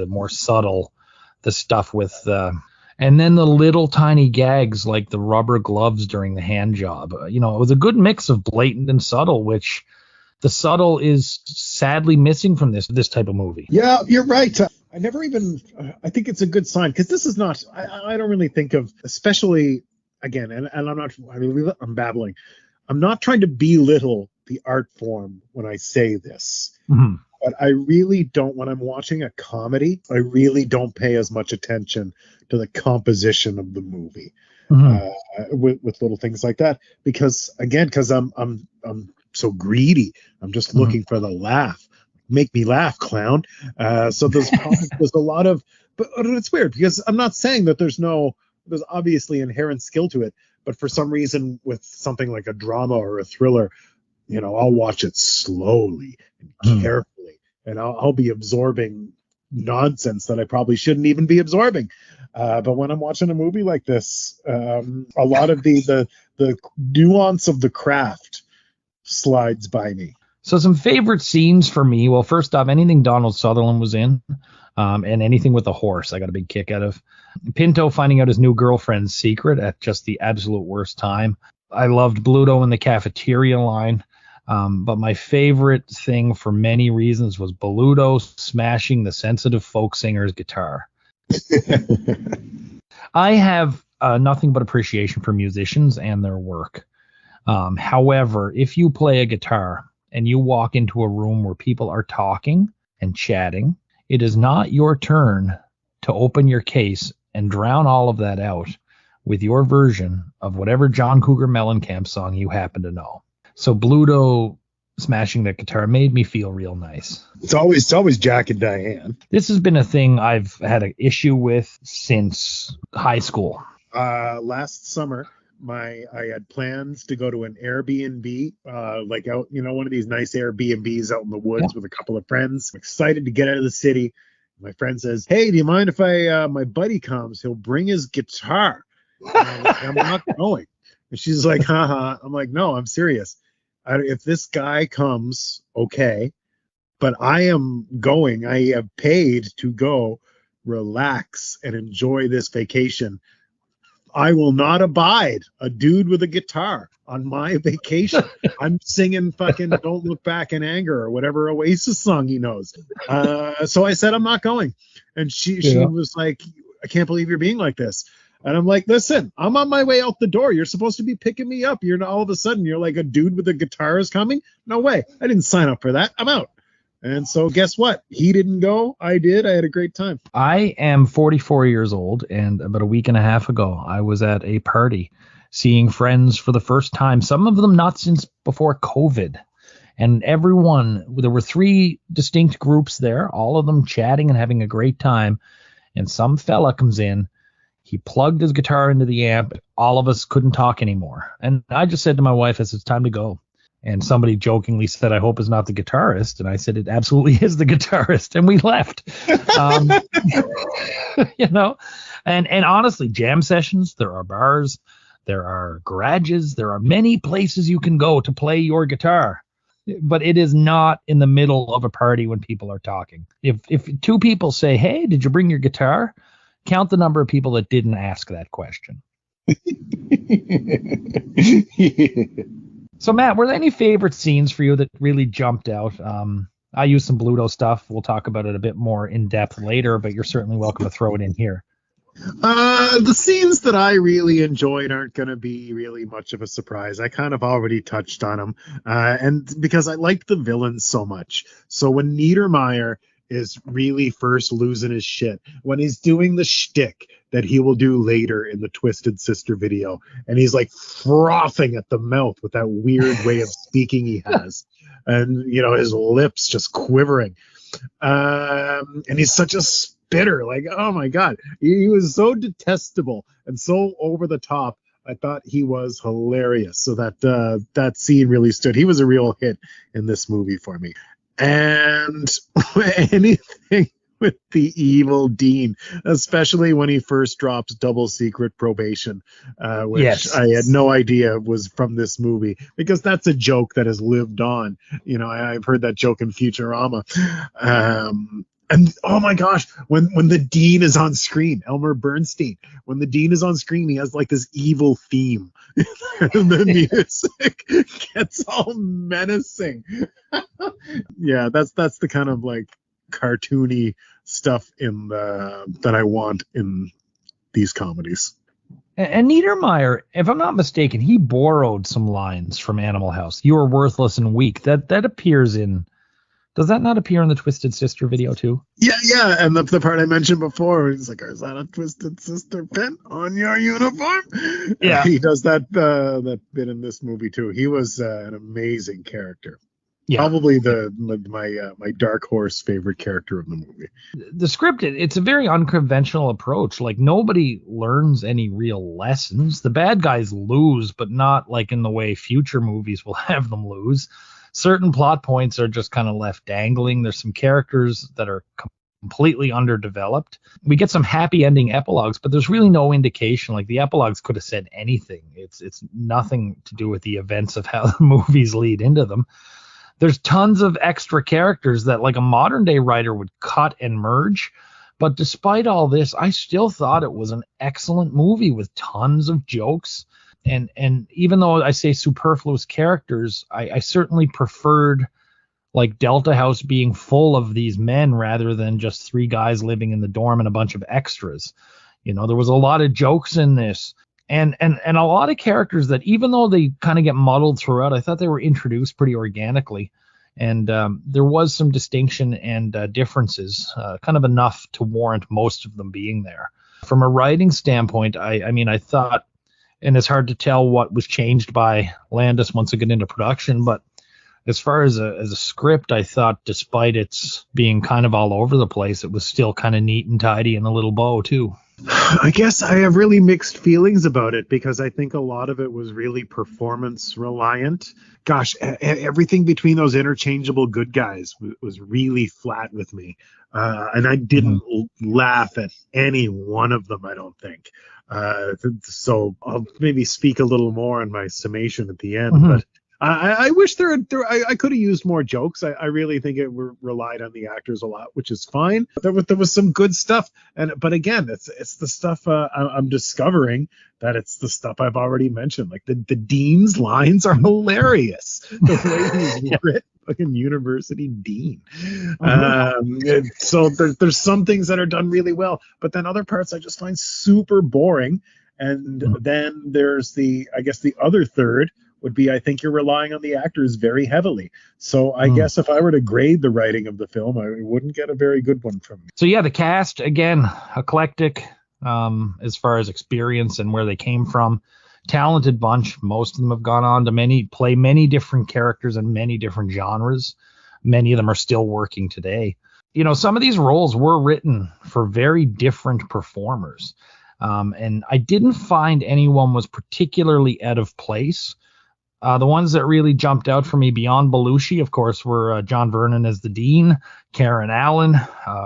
Speaker 2: more subtle, the stuff with and then the little tiny gags like the rubber gloves during the hand job. It was a good mix of blatant and subtle, which the subtle is sadly missing from this type of movie.
Speaker 3: Yeah, you're right. I never even, I think it's a good sign, because this is not, I don't really think of, especially, again, and I'm babbling. I'm not trying to belittle the art form when I say this.
Speaker 2: Mm-hmm.
Speaker 3: But I really don't, when I'm watching a comedy, I really don't pay as much attention to the composition of the movie, with little things like that. Because I'm so greedy. I'm just looking for the laugh. Make me laugh, clown. So there's a lot of, but it's weird because I'm not saying that there's obviously inherent skill to it, but for some reason with something like a drama or a thriller, I'll watch it slowly and carefully. And I'll be absorbing nonsense that I probably shouldn't even be absorbing. But when I'm watching a movie like this, a lot of the nuance of the craft slides by me.
Speaker 2: So some favorite scenes for me. Well, first off, anything Donald Sutherland was in, and anything with a horse, I got a big kick out of. Pinto finding out his new girlfriend's secret at just the absolute worst time. I loved Bluto in the cafeteria line. But my favorite thing for many reasons was Bluto smashing the sensitive folk singer's guitar. I have nothing but appreciation for musicians and their work. However, if you play a guitar and you walk into a room where people are talking and chatting, it is not your turn to open your case and drown all of that out with your version of whatever John Cougar Mellencamp song you happen to know. So Bluto smashing that guitar made me feel real nice.
Speaker 3: It's always Jack and Diane.
Speaker 2: This has been a thing I've had an issue with since high school.
Speaker 3: Last summer, I had plans to go to an Airbnb, like out, one of these nice Airbnbs out in the woods with a couple of friends. I'm excited to get out of the city. My friend says, "Hey, do you mind if my buddy comes? He'll bring his guitar." I'm not going. And she's like, haha. I'm like, no, I'm serious. If this guy comes, okay, but I am going. I have paid to go relax and enjoy this vacation. I will not abide a dude with a guitar on my vacation. I'm singing fucking Don't Look Back in Anger or whatever Oasis song he knows. So I said, I'm not going. And she was like, I can't believe you're being like this. And I'm like, listen, I'm on my way out the door. You're supposed to be picking me up. You're all of a sudden, you're like a dude with a guitar is coming. No way. I didn't sign up for that. I'm out. And so guess what? He didn't go. I did. I had a great time.
Speaker 2: I am 44 years old, and about a week and a half ago, I was at a party seeing friends for the first time, some of them not since before COVID. And there were 3 distinct groups there, all of them chatting and having a great time. And some fella comes in. He plugged his guitar into the amp. All of us couldn't talk anymore. And I just said to my wife, it's time to go. And somebody jokingly said, I hope it's not the guitarist. And I said, it absolutely is the guitarist. And we left. And honestly, jam sessions, there are bars, there are garages, there are many places you can go to play your guitar. But it is not in the middle of a party when people are talking. If 2 people say, hey, did you bring your guitar? Count the number of people that didn't ask that question. So, Matt, were there any favorite scenes for you that really jumped out? I use some Bluto stuff. We'll talk about it a bit more in depth later, but you're certainly welcome to throw it in here.
Speaker 3: The scenes that I really enjoyed aren't going to be really much of a surprise. I kind of already touched on them, and because I like the villains so much. So when Niedermeyer is really first losing his shit, when he's doing the shtick that he will do later in the Twisted Sister video, and he's like frothing at the mouth with that weird way of speaking he has, and his lips just quivering, and he's such a bitter, like, oh my god, he was so detestable and so over the top. I thought he was hilarious, so that scene really stood. He was a real hit in this movie for me. And anything with the evil Dean, especially when he first drops double secret probation, which yes, I had no idea was from this movie, because that's a joke that has lived on. I've heard that joke in Futurama. And oh my gosh, when the Dean is on screen, Elmer Bernstein, when the Dean is on screen, he has like this evil theme. And the music gets all menacing. Yeah, that's the kind of like cartoony stuff that I want in these comedies.
Speaker 2: And Niedermeyer, if I'm not mistaken, he borrowed some lines from Animal House. You are worthless and weak. That appears in. Does that not appear in the Twisted Sister video too?
Speaker 3: Yeah, and the part I mentioned before, he's like, "Is that a Twisted Sister pin on your uniform?" Yeah, he does that bit in this movie too. He was an amazing character. Yeah. Probably my dark horse favorite character of the movie.
Speaker 2: The script, it's a very unconventional approach. Like, nobody learns any real lessons. The bad guys lose, but not like in the way future movies will have them lose. Certain plot points are just kind of left dangling. There's some characters that are completely underdeveloped. We get some happy ending epilogues, but there's really no indication. Like, the epilogues could have said anything. It's nothing to do with the events of how the movies lead into them. There's tons of extra characters that like a modern day writer would cut and merge. But despite all this, I still thought it was an excellent movie with tons of jokes. And even though I say superfluous characters, I certainly preferred like Delta House being full of these men rather than just three guys living in the dorm and a bunch of extras. There was a lot of jokes in this. And a lot of characters that, even though they kind of get muddled throughout, I thought they were introduced pretty organically. And there was some distinction and differences, kind of enough to warrant most of them being there. From a writing standpoint, I thought, and it's hard to tell what was changed by Landis once it got into production, but as far as a script, I thought despite its being kind of all over the place, it was still kind of neat and tidy and a little bow too.
Speaker 3: I guess I have really mixed feelings about it, because I think a lot of it was really performance reliant. Gosh, everything between those interchangeable good guys was really flat with me. And I didn't laugh at any one of them, I don't think. So I'll maybe speak a little more on my summation at the end, but I wish I could have used more jokes. I really think it relied on the actors a lot, which is fine. There was some good stuff, but again, it's the stuff I'm discovering that it's the stuff I've already mentioned. Like the Dean's lines are hilarious. The way he's written, fucking university dean. So there's some things that are done really well, but then other parts I just find super boring. And then there's the other third would be, I think you're relying on the actors very heavily. So I guess if I were to grade the writing of the film, I wouldn't get a very good one from me.
Speaker 2: So yeah, the cast, again, eclectic as far as experience and where they came from. Talented bunch. Most of them have gone on to play many different characters in many different genres. Many of them are still working today. Some of these roles were written for very different performers. And I didn't find anyone was particularly out of place. The ones that really jumped out for me beyond Belushi, of course, were John Vernon as the Dean, Karen Allen,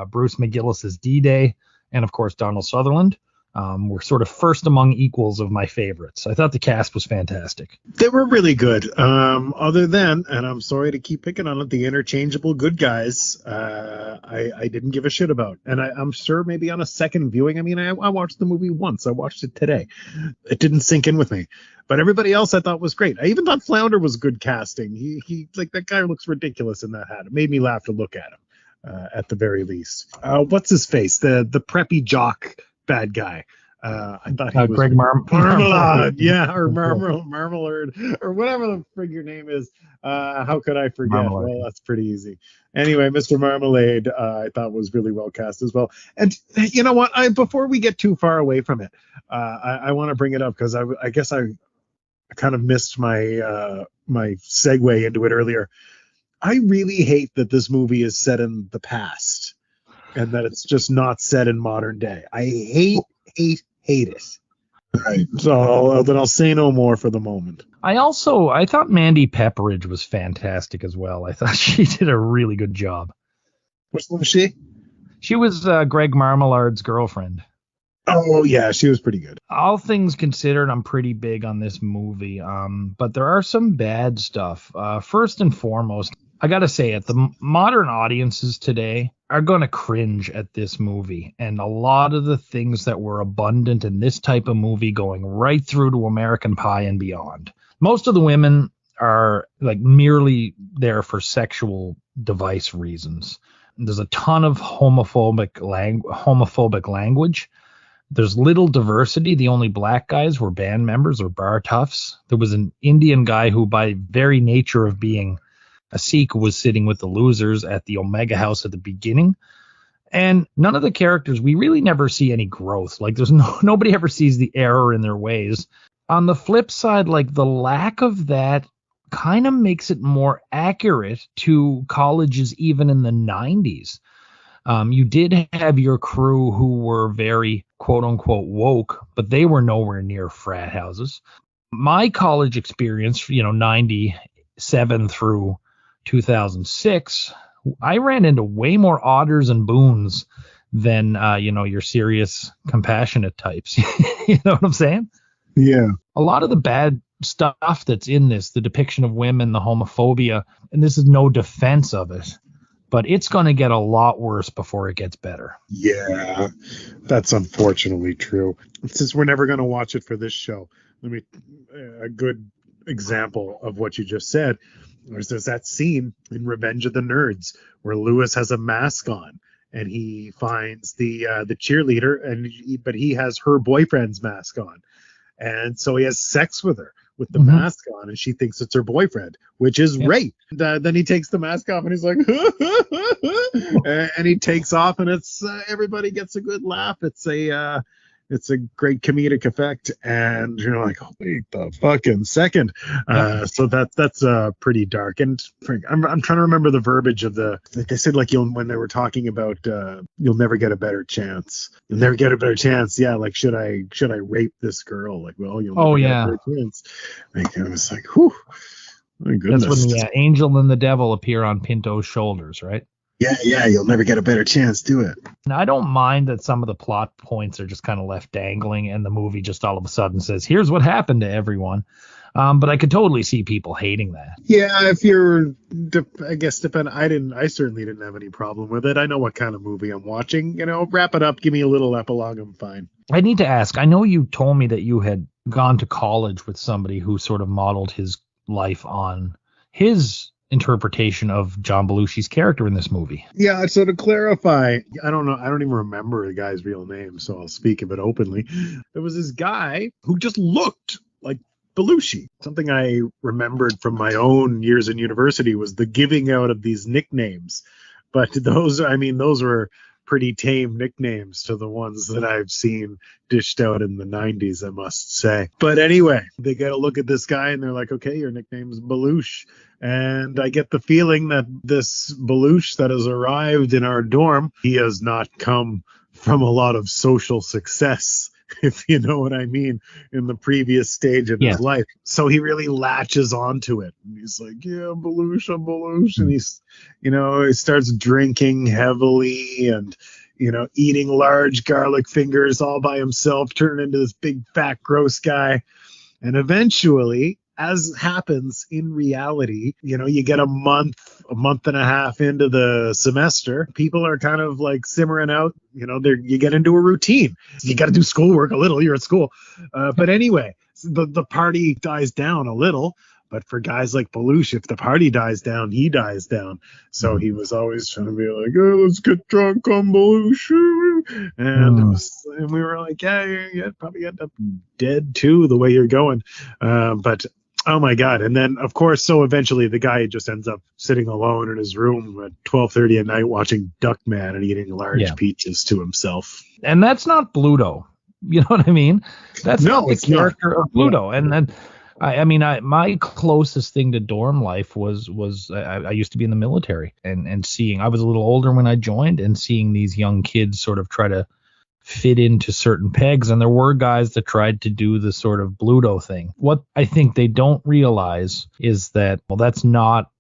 Speaker 2: Bruce McGillis as D-Day, and of course Donald Sutherland. were sort of first among equals of my favorites. I thought the cast was fantastic.
Speaker 3: They were really good. Other than, and I'm sorry to keep picking on it, the interchangeable good guys, I didn't give a shit about. And I'm sure maybe on a second viewing, I mean, I watched the movie once. I watched it today. It didn't sink in with me. But everybody else I thought was great. I even thought Flounder was good casting. He like, that guy looks ridiculous in that hat. It made me laugh to look at him, at the very least. What's his face? The preppy jock bad guy. I thought he was
Speaker 2: Greg
Speaker 3: Marmalade. Yeah, or Marmalade, or whatever the frig your name is. How could I forget?
Speaker 2: Marmalade.
Speaker 3: Well, that's pretty easy. Anyway, Mr. Marmalade, I thought was really well cast as well. And you know what? Before we get too far away from it, I want to bring it up because I guess I kind of missed my my segue into it earlier. I really hate that this movie is set in the past and that it's just not set in modern day. I hate it. Right. So then I'll say no more for the moment.
Speaker 2: I thought Mandy Pepperidge was fantastic as well. I thought she did a really good job.
Speaker 3: Which one was she?
Speaker 2: She was Greg Marmalade's girlfriend.
Speaker 3: Oh, yeah, she was pretty good.
Speaker 2: All things considered, I'm pretty big on this movie, but there are some bad stuff. First and foremost, I gotta say it, the modern audiences today are going to cringe at this movie. And a lot of the things that were abundant in this type of movie going right through to American Pie and beyond. Most of the women are like merely there for sexual device reasons. There's a ton of homophobic language. There's little diversity. The only black guys were band members or bar toughs. There was an Indian guy who, by very nature of being a Sikh, was sitting with the losers at the Omega House at the beginning. And none of the characters, we really never see any growth. Like there's nobody ever sees the error in their ways. On the flip side, like the lack of that kind of makes it more accurate to colleges even in the 90s. You did have your crew who were very quote unquote woke, but they were nowhere near frat houses. My college experience, 97 through 2006, I ran into way more otters and boons than, your serious, compassionate types. You know what I'm saying?
Speaker 3: Yeah.
Speaker 2: A lot of the bad stuff that's in this, the depiction of women, the homophobia, and this is no defense of it, but it's going to get a lot worse before it gets better.
Speaker 3: Yeah, that's unfortunately true. Since we're never going to watch it for this show, a good example of what you just said. There's that scene in Revenge of the Nerds where Lewis has a mask on and he finds the cheerleader, but he has her boyfriend's mask on. And so he has sex with her with the mask on, and she thinks it's her boyfriend, which is rape. Then he takes the mask off, and he's like, and he takes off, and it's everybody gets a good laugh. It's a great comedic effect, and you're like, oh, wait the fucking second. So that's pretty dark. And I'm trying to remember the verbiage of they said like when they were talking about you'll never get a better chance. You'll never get a better chance. Yeah, like should I rape this girl? Like, well, you'll never get a better chance. Like, I was like, whew, my goodness.
Speaker 2: That's when the angel and the devil appear on Pinto's shoulders, right?
Speaker 3: Yeah, you'll never get a better chance. Do it.
Speaker 2: Now, I don't mind that some of the plot points are just kind of left dangling and the movie just all of a sudden says, here's what happened to everyone. But I could totally see people hating that.
Speaker 3: Yeah, I certainly didn't have any problem with it. I know what kind of movie I'm watching. Wrap it up. Give me a little epilogue. I'm fine.
Speaker 2: I need to ask, I know you told me that you had gone to college with somebody who sort of modeled his life on his interpretation of John Belushi's character in this movie.
Speaker 3: Yeah, so to clarify, I don't know, I don't even remember the guy's real name, so I'll speak of it openly. There was this guy who just looked like Belushi. Something I remembered from my own years in university was the giving out of these nicknames. But those were pretty tame nicknames to the ones that I've seen dished out in the 90s, I must say. But anyway, they get a look at this guy and they're like, okay, your nickname's Belushi. And I get the feeling that this Belushi that has arrived in our dorm, he has not come from a lot of social success, if you know what I mean, in the previous stage of his life. So he really latches onto it. And he's like, yeah, Belushi. And he's, he starts drinking heavily and eating large garlic fingers all by himself, turning into this big, fat, gross guy. And eventually, as happens in reality, you get a month and a half into the semester, people are kind of like simmering out. You get into a routine. You got to do schoolwork a little. You're at school. But anyway, the party dies down a little. But for guys like Belushi, if the party dies down, he dies down. So he was always trying to be like, oh, let's get drunk on Belushi. And we were like, yeah, you'd probably end up dead too, the way you're going. But oh my God. And then, of course, so eventually the guy just ends up sitting alone in his room at 12:30 at night watching Duckman and eating large pizzas to himself.
Speaker 2: And that's not Bluto. You know what I mean? That's not the character of Bluto. And then, my closest thing to dorm life was I used to be in the military and seeing, I was a little older when I joined, and seeing these young kids sort of try to fit into certain pegs. And there were guys that tried to do the sort of Bluto thing. What I think they don't realize is that, well, that's not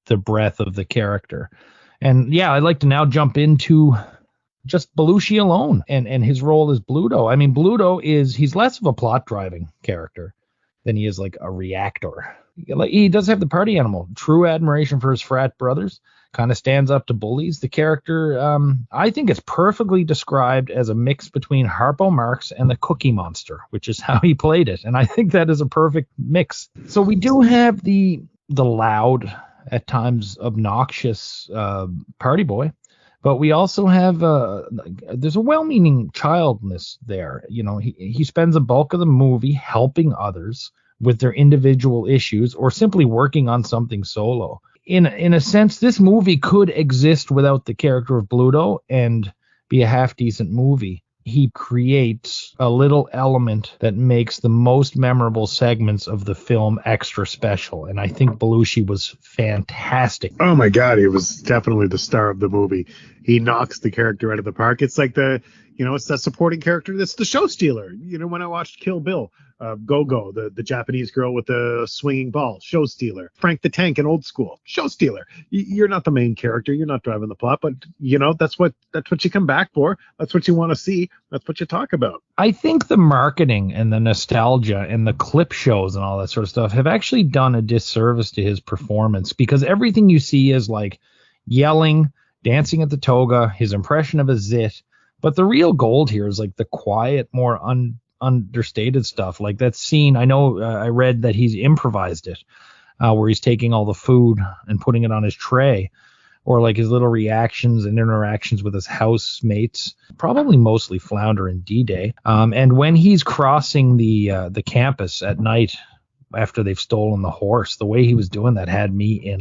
Speaker 2: the breadth of the character. And yeah, I'd like to now jump into just Belushi alone and his role as Bluto. I mean, Bluto he's less of a plot driving character than he is like a reactor. Like, he does have the party animal, true admiration for his frat brothers, kind of stands up to bullies. The character, I think, is perfectly described as a mix between Harpo Marx and the Cookie Monster, which is how he played it. And I think that is a perfect mix. So we do have the loud, at times obnoxious party boy, but we also have there's a well-meaning childness there. He spends a bulk of the movie helping others with their individual issues, or simply working on something solo. In a sense, this movie could exist without the character of Bluto and be a half-decent movie. He creates a little element that makes the most memorable segments of the film extra special. And I think Belushi was fantastic.
Speaker 3: Oh my God, he was definitely the star of the movie. He knocks the character out of the park. It's like it's that supporting character that's the show stealer. When I watched Kill Bill, Go-Go, the Japanese girl with the swinging ball, show stealer. Frank the Tank in Old School, show stealer. You're not the main character. You're not driving the plot, but that's what you come back for. That's what you want to see. That's what you talk about.
Speaker 2: I think the marketing and the nostalgia and the clip shows and all that sort of stuff have actually done a disservice to his performance, because everything you see is like yelling, dancing at the toga, his impression of a zit. But the real gold here is like the quiet, more understated stuff. Like that scene, I know I read that he's improvised it, where he's taking all the food and putting it on his tray, or like his little reactions and interactions with his housemates, probably mostly Flounder and D-Day. And when he's crossing the campus at night after they've stolen the horse, the way he was doing that had me in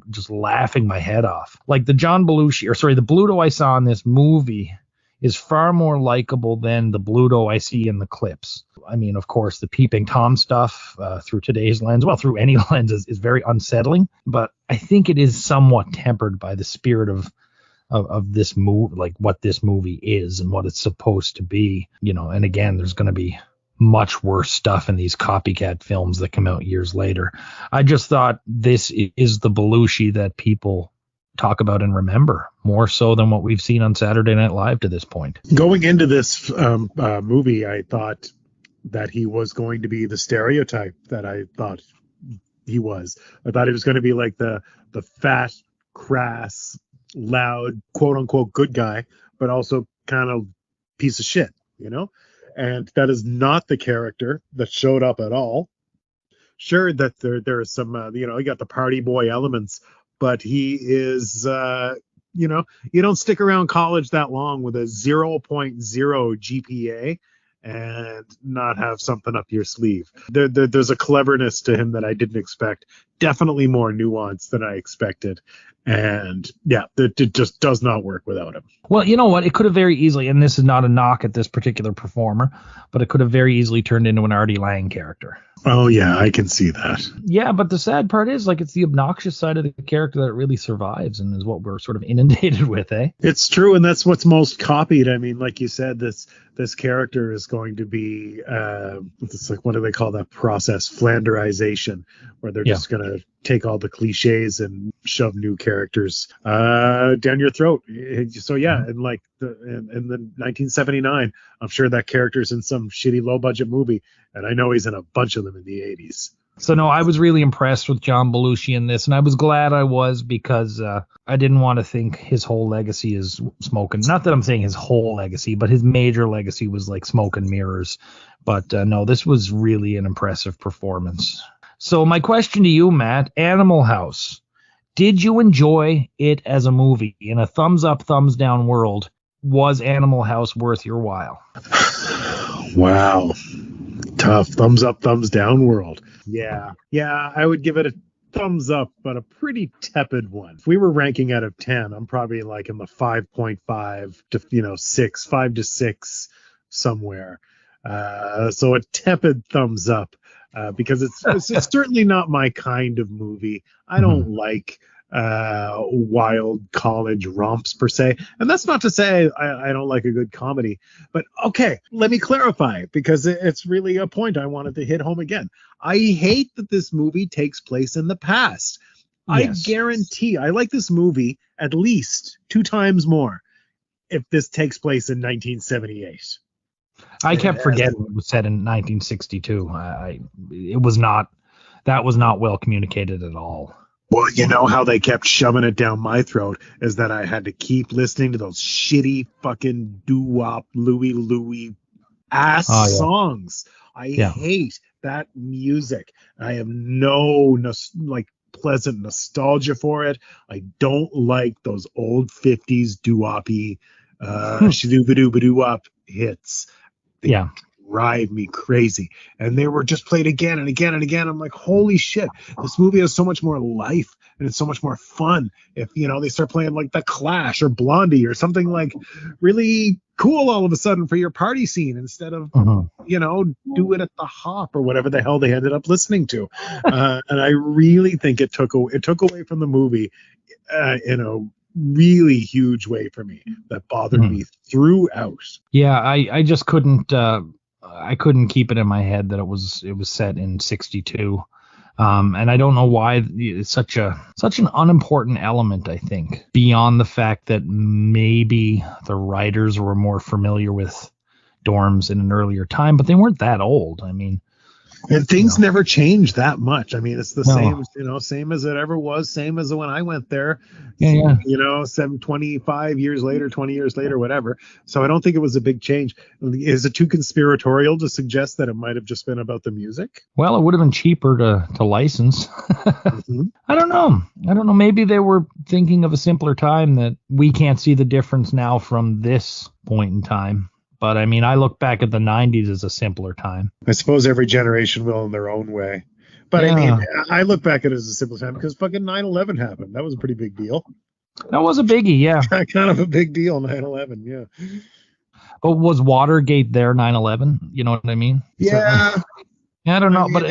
Speaker 2: just laughing my head off. Like the the Bluto I saw in this movie is far more likable than the Bluto I see in the clips. I mean, of course, the peeping Tom stuff through today's lens, well, through any lens, is very unsettling. But I think it is somewhat tempered by the spirit of this movie, like what this movie is and what it's supposed to be. And again, there's going to be much worse stuff in these copycat films that come out years later. I just thought this is the Belushi that people talk about and remember, more so than what we've seen on Saturday Night Live to this point.
Speaker 3: Going into this movie, I thought that he was going to be the stereotype that I thought he was. I thought he was going to be like the fat, crass, loud, quote unquote good guy, but also kind of piece of shit, And that is not the character that showed up at all. Sure, that there are some, you got the party boy elements, but he is, you don't stick around college that long with a 0.0 GPA and not have something up your sleeve. There's a cleverness to him that I didn't expect. Definitely more nuance than I expected. And yeah, it just does not work without him.
Speaker 2: Well, you know what? It could have very easily, and this is not a knock at this particular performer, but it could have very easily turned into an Artie Lang character.
Speaker 3: Oh, yeah, I can see that.
Speaker 2: Yeah, but the sad part is, like, it's the obnoxious side of the character that really survives and is what we're sort of inundated with, eh?
Speaker 3: It's true, and that's what's most copied. I mean, like you said, this character is going to be, it's like, what do they call that process? Flanderization, where they're just going to take all the cliches and shove new characters down your throat. So yeah, and like in the 1979, I'm sure that character's in some shitty low budget movie, and I know he's in a bunch of them in the 80s.
Speaker 2: So no, I was really impressed with John Belushi in this, and I was glad I was, because I didn't want to think his whole legacy is smoke and, not that I'm saying his whole legacy, but his major legacy was like smoke and mirrors. But no, this was really an impressive performance. So my question to you, Matt, Animal House, did you enjoy it as a movie? In a thumbs up, thumbs down world, was Animal House worth your while?
Speaker 3: Wow. Tough. Thumbs up, thumbs down world. Yeah, I would give it a thumbs up, but a pretty tepid one. If we were ranking out of 10, I'm probably like in the 5.5 to 6, 5 to 6 somewhere. So a tepid thumbs up, because it's certainly not my kind of movie. I don't like wild college romps per se, and that's not to say I don't like a good comedy, but okay, let me clarify, because it's really a point I wanted to hit home again. I hate that this movie takes place in the past. Yes. I guarantee I like this movie at least 2 times more if this takes place in 1978.
Speaker 2: I kept forgetting it was set in 1962. It was not, that was not well communicated at all.
Speaker 3: Well, you know how they kept shoving it down my throat is that I had to keep listening to those shitty fucking doo-wop Louie ass songs. I hate that music. I have no pleasant nostalgia for it. I don't like those old 50s doo-woppy shadoo-ba-doo-ba-doo-wop hits. They drive me crazy, and they were just played again and again and again. I'm like, holy shit, this movie has so much more life and it's so much more fun if they start playing like The Clash or Blondie or something like really cool all of a sudden for your party scene, instead of do it at the Hop or whatever the hell they ended up listening to. And I really think it took away from the movie in a really huge way for me that bothered me throughout.
Speaker 2: Yeah, I just couldn't I couldn't keep it in my head that it was set in 62. And I don't know why it's such an unimportant element, I think, beyond the fact that maybe the writers were more familiar with dorms in an earlier time, but they weren't that old. I mean,
Speaker 3: and things never change that much. I mean, it's the same, same as it ever was, same as when I went there, 25 years later, 20 years later, whatever. So I don't think it was a big change. Is it too conspiratorial to suggest that it might have just been about the music?
Speaker 2: Well, it would have been cheaper to license. I don't know. Maybe they were thinking of a simpler time that we can't see the difference now from this point in time. But I mean, I look back at the 90s as a simpler time.
Speaker 3: I suppose every generation will in their own way. But I mean, I look back at it as a simpler time because fucking 9/11 happened. That was a pretty big deal.
Speaker 2: That was a biggie, yeah.
Speaker 3: Kind of a big deal, 9/11, yeah.
Speaker 2: But was Watergate there 9/11? You know what I mean?
Speaker 3: Yeah.
Speaker 2: I don't know, but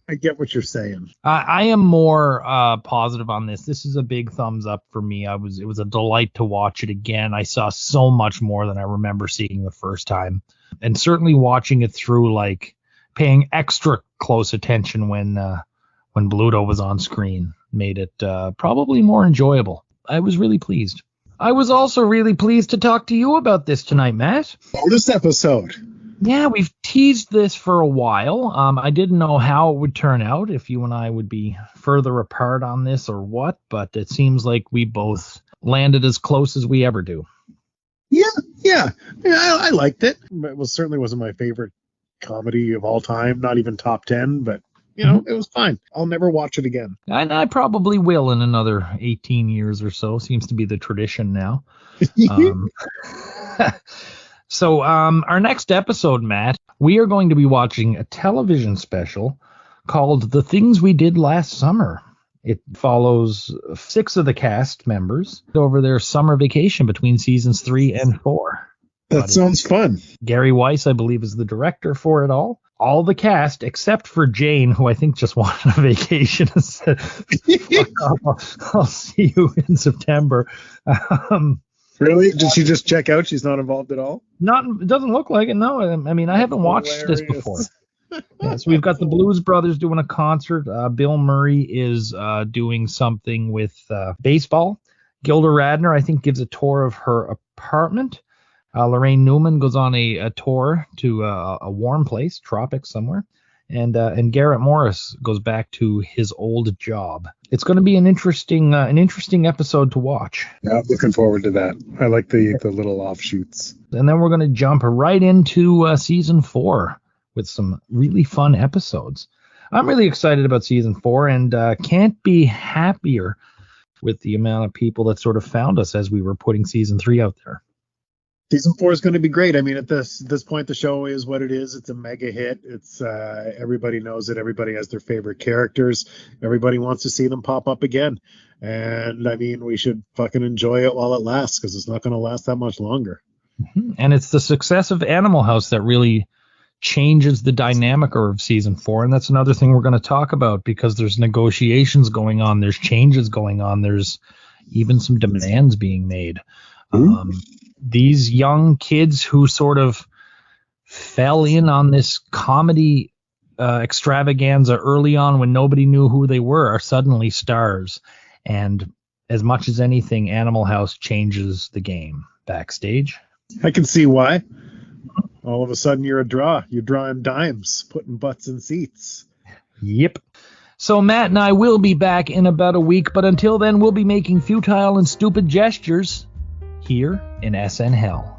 Speaker 3: I get what you're saying.
Speaker 2: I am more positive on this. This is a big thumbs up for me. It was a delight to watch it again. I saw so much more than I remember seeing the first time, and certainly watching it through, like paying extra close attention when Bluto was on screen made it probably more enjoyable. I was really pleased. I was also really pleased to talk to you about this tonight, Matt.
Speaker 3: This episode.
Speaker 2: Yeah, we've teased this for a while. I didn't know how it would turn out, if you and I would be further apart on this or what, but it seems like we both landed as close as we ever do.
Speaker 3: Yeah, I liked it. It certainly wasn't my favorite comedy of all time, not even top 10, but it was fine. I'll never watch it again.
Speaker 2: And I probably will in another 18 years or so. Seems to be the tradition now. So our next episode, Matt, we are going to be watching a television special called The Things We Did Last Summer. It follows 6 of the cast members over their summer vacation between seasons 3 and 4.
Speaker 3: That sounds fun.
Speaker 2: Gary Weiss, I believe, is the director for it all. All the cast, except for Jane, who I think just wanted a vacation and said, I'll see you in September.
Speaker 3: Really? Did she just check out? She's not involved at all?
Speaker 2: It doesn't look like it, no. I mean, I haven't watched this before. Yeah, so we've got the Blues Brothers doing a concert. Bill Murray is doing something with baseball. Gilda Radner, I think, gives a tour of her apartment. Lorraine Newman goes on a tour to a warm place, tropics somewhere. And Garrett Morris goes back to his old job. It's going to be an interesting episode to watch.
Speaker 3: Yeah, looking forward to that. I like the little offshoots.
Speaker 2: And then we're going to jump right into season 4 with some really fun episodes. I'm really excited about season 4 and can't be happier with the amount of people that sort of found us as we were putting season 3 out there.
Speaker 3: Season 4 is going to be great. I mean, at this point, the show is what it is. It's a mega hit. It's everybody knows it. Everybody has their favorite characters. Everybody wants to see them pop up again. And I mean, we should fucking enjoy it while it lasts, because it's not going to last that much longer.
Speaker 2: Mm-hmm. And it's the success of Animal House that really changes the dynamic of season 4. And that's another thing we're going to talk about, because there's negotiations going on. There's changes going on. There's even some demands being made. These young kids who sort of fell in on this comedy extravaganza early on when nobody knew who they were are suddenly stars. And as much as anything, Animal House changes the game backstage.
Speaker 3: I can see why. All of a sudden you're a draw. You're drawing dimes, putting butts in seats.
Speaker 2: Yep. So Matt and I will be back in about a week, but until then we'll be making futile and stupid gestures here in SN Hell.